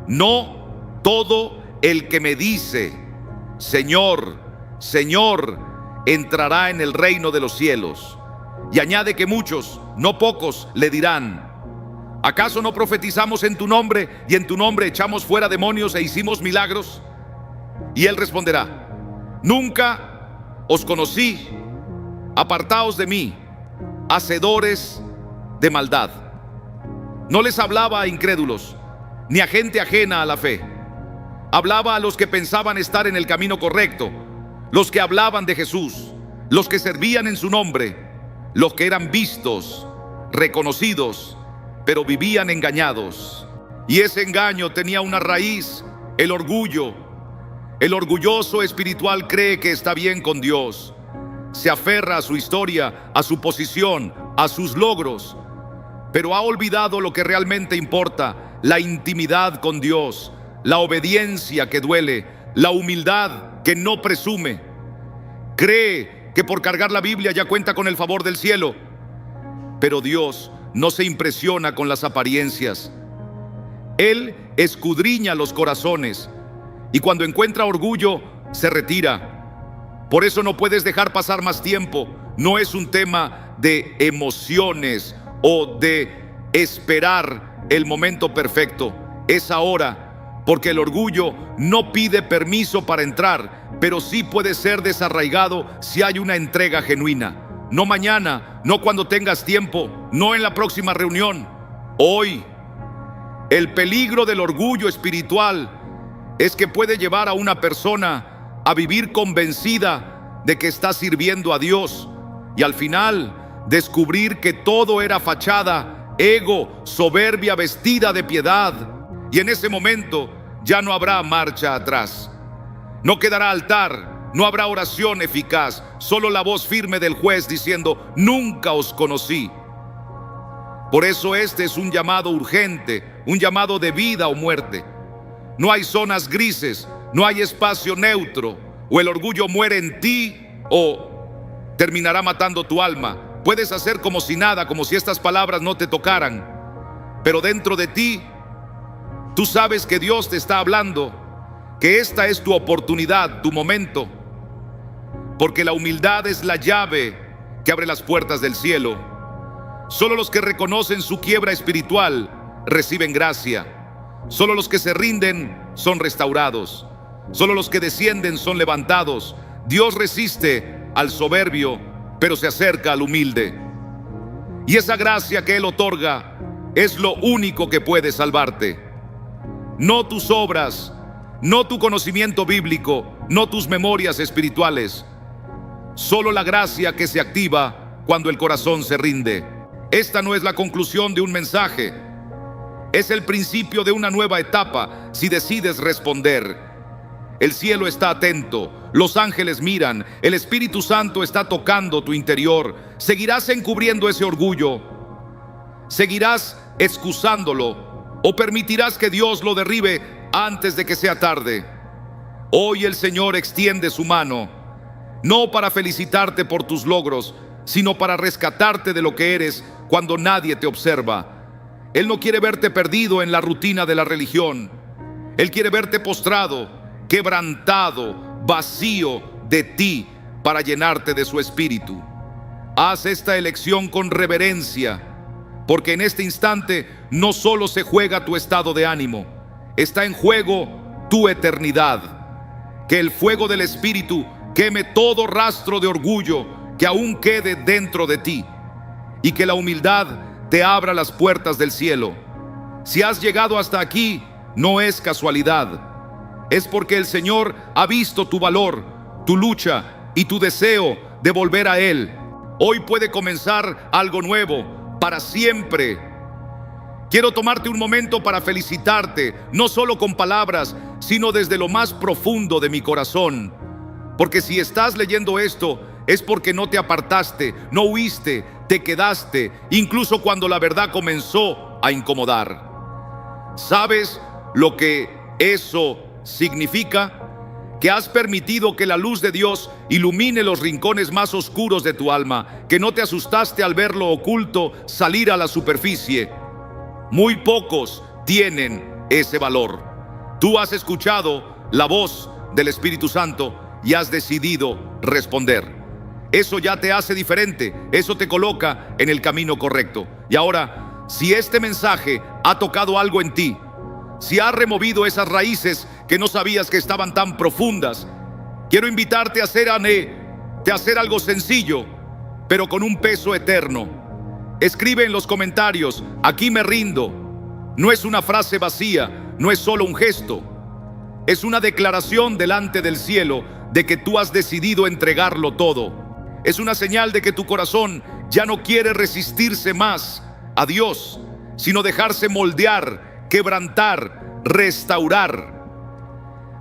[SPEAKER 1] no todo el que me dice, Señor, Señor, entrará en el reino de los cielos. Y añade que muchos, no pocos, le dirán: ¿acaso no profetizamos en tu nombre y en tu nombre echamos fuera demonios e hicimos milagros? Y él responderá: nunca os conocí, apartaos de mí, hacedores de maldad. No les hablaba a incrédulos, ni a gente ajena a la fe. Hablaba a los que pensaban estar en el camino correcto, los que hablaban de Jesús, los que servían en su nombre, los que eran vistos, reconocidos, pero vivían engañados. Y ese engaño tenía una raíz: el orgullo. El orgulloso espiritual cree que está bien con Dios. Se aferra a su historia, a su posición, a sus logros, pero ha olvidado lo que realmente importa: la intimidad con Dios, la obediencia que duele, la humildad que no presume. Cree que por cargar la Biblia ya cuenta con el favor del cielo, pero Dios no se impresiona con las apariencias. Él escudriña los corazones y cuando encuentra orgullo, se retira. Por eso no puedes dejar pasar más tiempo. No es un tema de emociones o de esperar el momento perfecto. Es ahora, porque el orgullo no pide permiso para entrar, pero sí puede ser desarraigado si hay una entrega genuina. No mañana, no cuando tengas tiempo, no en la próxima reunión, hoy. El peligro del orgullo espiritual es que puede llevar a una persona a vivir convencida de que está sirviendo a Dios y al final descubrir que todo era fachada, ego, soberbia vestida de piedad. Y en ese momento ya no habrá marcha atrás. No quedará altar, no habrá oración eficaz, solo la voz firme del juez diciendo: nunca os conocí. Por eso este es un llamado urgente, un llamado de vida o muerte. No hay zonas grises, no hay espacio neutro. O el orgullo muere en ti o terminará matando tu alma. Puedes hacer como si nada, como si estas palabras no te tocaran, pero dentro de ti, tú sabes que Dios te está hablando, que esta es tu oportunidad, tu momento, porque la humildad es la llave que abre las puertas del cielo. Solo los que reconocen su quiebra espiritual reciben gracia. Solo los que se rinden son restaurados. Solo los que descienden son levantados. Dios resiste al soberbio, pero se acerca al humilde. Y esa gracia que Él otorga es lo único que puede salvarte. No tus obras, no tu conocimiento bíblico, no tus memorias espirituales. Solo la gracia que se activa cuando el corazón se rinde. Esta no es la conclusión de un mensaje. Es el principio de una nueva etapa si decides responder. El cielo está atento, los ángeles miran, el Espíritu Santo está tocando tu interior. ¿Seguirás encubriendo ese orgullo? ¿Seguirás excusándolo? ¿O permitirás que Dios lo derribe antes de que sea tarde? Hoy el Señor extiende su mano, no para felicitarte por tus logros, sino para rescatarte de lo que eres cuando nadie te observa. Él no quiere verte perdido en la rutina de la religión. Él quiere verte postrado, quebrantado, vacío de ti para llenarte de su espíritu. Haz esta elección con reverencia, porque en este instante no solo se juega tu estado de ánimo, está en juego tu eternidad. Que el fuego del Espíritu queme todo rastro de orgullo que aún quede dentro de ti, y que la humildad te abra las puertas del cielo. Si has llegado hasta aquí, no es casualidad. Es porque el Señor ha visto tu valor, tu lucha y tu deseo de volver a Él. Hoy puede comenzar algo nuevo, para siempre. Quiero tomarte un momento para felicitarte, no solo con palabras, sino desde lo más profundo de mi corazón. Porque si estás leyendo esto, es porque no te apartaste, no huiste, te quedaste, incluso cuando la verdad comenzó a incomodar. ¿Sabes lo que eso significa? Que has permitido que la luz de Dios ilumine los rincones más oscuros de tu alma, que no te asustaste al ver lo oculto salir a la superficie. Muy pocos tienen ese valor. Tú has escuchado la voz del Espíritu Santo y has decidido responder. Eso ya te hace diferente, eso te coloca en el camino correcto. Y ahora, si este mensaje ha tocado algo en ti, si ha removido esas raíces que no sabías que estaban tan profundas, quiero invitarte a hacer algo sencillo, pero con un peso eterno. Escribe en los comentarios: aquí me rindo. No es una frase vacía, no es solo un gesto. Es una declaración delante del cielo de que tú has decidido entregarlo todo. Es una señal de que tu corazón ya no quiere resistirse más a Dios, sino dejarse moldear, quebrantar, restaurar.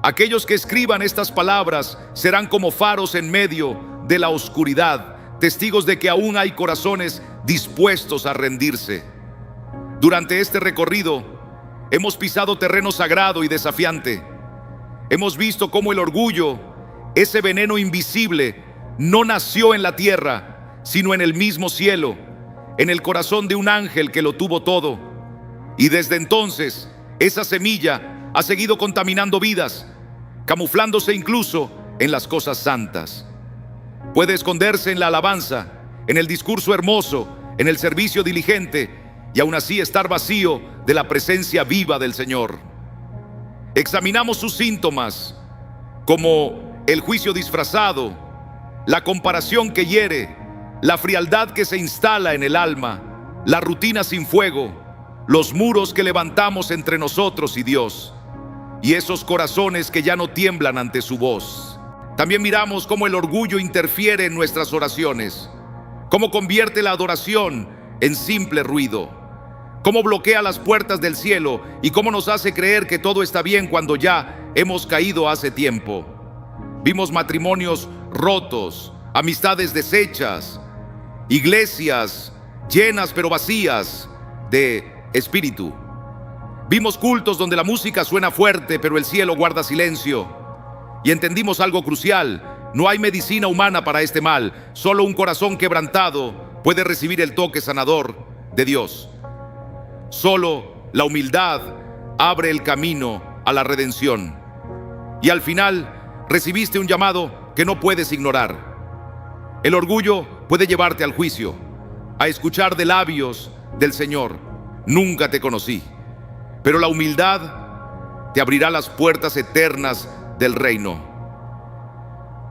[SPEAKER 1] Aquellos que escriban estas palabras serán como faros en medio de la oscuridad, testigos de que aún hay corazones dispuestos a rendirse. Durante este recorrido hemos pisado terreno sagrado y desafiante. Hemos visto cómo el orgullo, ese veneno invisible, no nació en la tierra, sino en el mismo cielo, en el corazón de un ángel que lo tuvo todo. Y desde entonces, esa semilla ha seguido contaminando vidas, camuflándose incluso en las cosas santas. Puede esconderse en la alabanza, en el discurso hermoso, en el servicio diligente, y aún así estar vacío de la presencia viva del Señor. Examinamos sus síntomas, como el juicio disfrazado, la comparación que hiere, la frialdad que se instala en el alma, la rutina sin fuego, los muros que levantamos entre nosotros y Dios, y esos corazones que ya no tiemblan ante su voz. También miramos cómo el orgullo interfiere en nuestras oraciones, cómo convierte la adoración en simple ruido, cómo bloquea las puertas del cielo y cómo nos hace creer que todo está bien cuando ya hemos caído hace tiempo. Vimos matrimonios rotos, amistades deshechas, iglesias llenas pero vacías de espíritu. Vimos cultos donde la música suena fuerte pero el cielo guarda silencio. Y entendimos algo crucial: no hay medicina humana para este mal, solo un corazón quebrantado puede recibir el toque sanador de Dios. Solo la humildad abre el camino a la redención. Y al final recibiste un llamado que no puedes ignorar. El orgullo puede llevarte al juicio, a escuchar de labios del Señor: nunca te conocí. Pero la humildad te abrirá las puertas eternas del reino.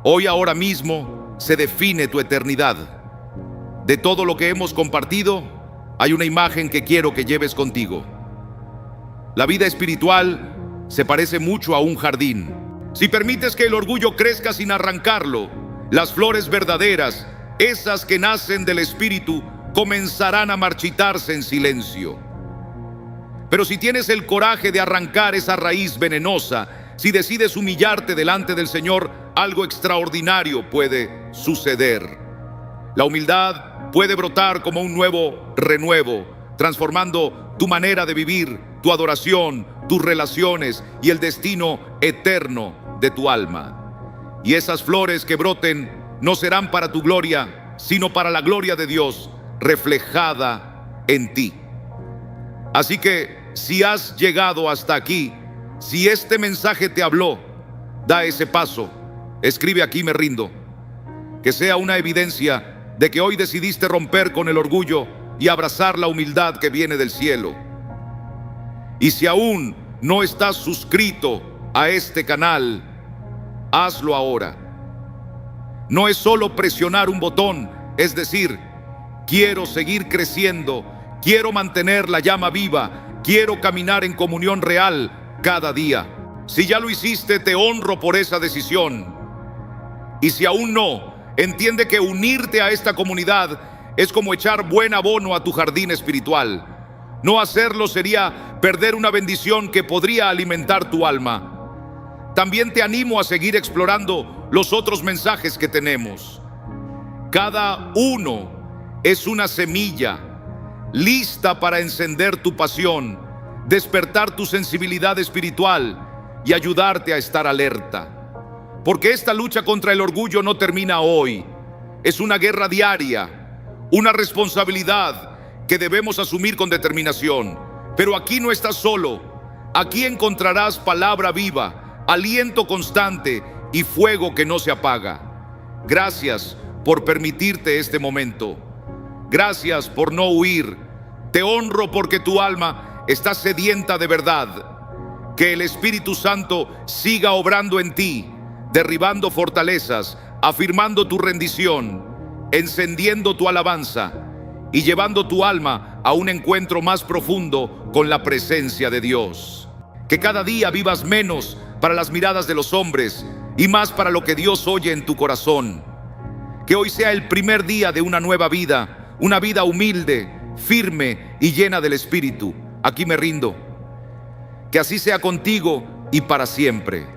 [SPEAKER 1] Hoy, ahora mismo, se define tu eternidad. De todo lo que hemos compartido, hay una imagen que quiero que lleves contigo. La vida espiritual se parece mucho a un jardín. Si permites que el orgullo crezca sin arrancarlo, las flores verdaderas, esas que nacen del Espíritu, comenzarán a marchitarse en silencio. Pero si tienes el coraje de arrancar esa raíz venenosa, si decides humillarte delante del Señor, algo extraordinario puede suceder. La humildad puede brotar como un nuevo renuevo, transformando tu manera de vivir, tu adoración, tus relaciones y el destino eterno de tu alma. Y esas flores que broten no serán para tu gloria, sino para la gloria de Dios reflejada en ti. Así que si has llegado hasta aquí, si este mensaje te habló, da ese paso. Escribe aquí: me rindo. Que sea una evidencia de que hoy decidiste romper con el orgullo y abrazar la humildad que viene del cielo. Y si aún no estás suscrito a este canal, hazlo ahora. No es solo presionar un botón, es decir, quiero seguir creciendo, quiero mantener la llama viva, quiero caminar en comunión real cada día. Si ya lo hiciste, te honro por esa decisión. Y si aún no, entiende que unirte a esta comunidad es como echar buen abono a tu jardín espiritual. No hacerlo sería perder una bendición que podría alimentar tu alma. También te animo a seguir explorando los otros mensajes que tenemos. Cada uno es una semilla lista para encender tu pasión, despertar tu sensibilidad espiritual y ayudarte a estar alerta. Porque esta lucha contra el orgullo no termina hoy. Es una guerra diaria, una responsabilidad que debemos asumir con determinación. Pero aquí no estás solo. Aquí encontrarás palabra viva, aliento constante y fuego que no se apaga. Gracias por permitirte este momento. Gracias por no huir. Te honro porque tu alma está sedienta de verdad. Que el Espíritu Santo siga obrando en ti, derribando fortalezas, afirmando tu rendición, encendiendo tu alabanza y llevando tu alma a un encuentro más profundo con la presencia de Dios. Que cada día vivas menos para las miradas de los hombres y más para lo que Dios oye en tu corazón. Que hoy sea el primer día de una nueva vida, una vida humilde, firme y llena del Espíritu. Aquí me rindo. Que así sea contigo y para siempre.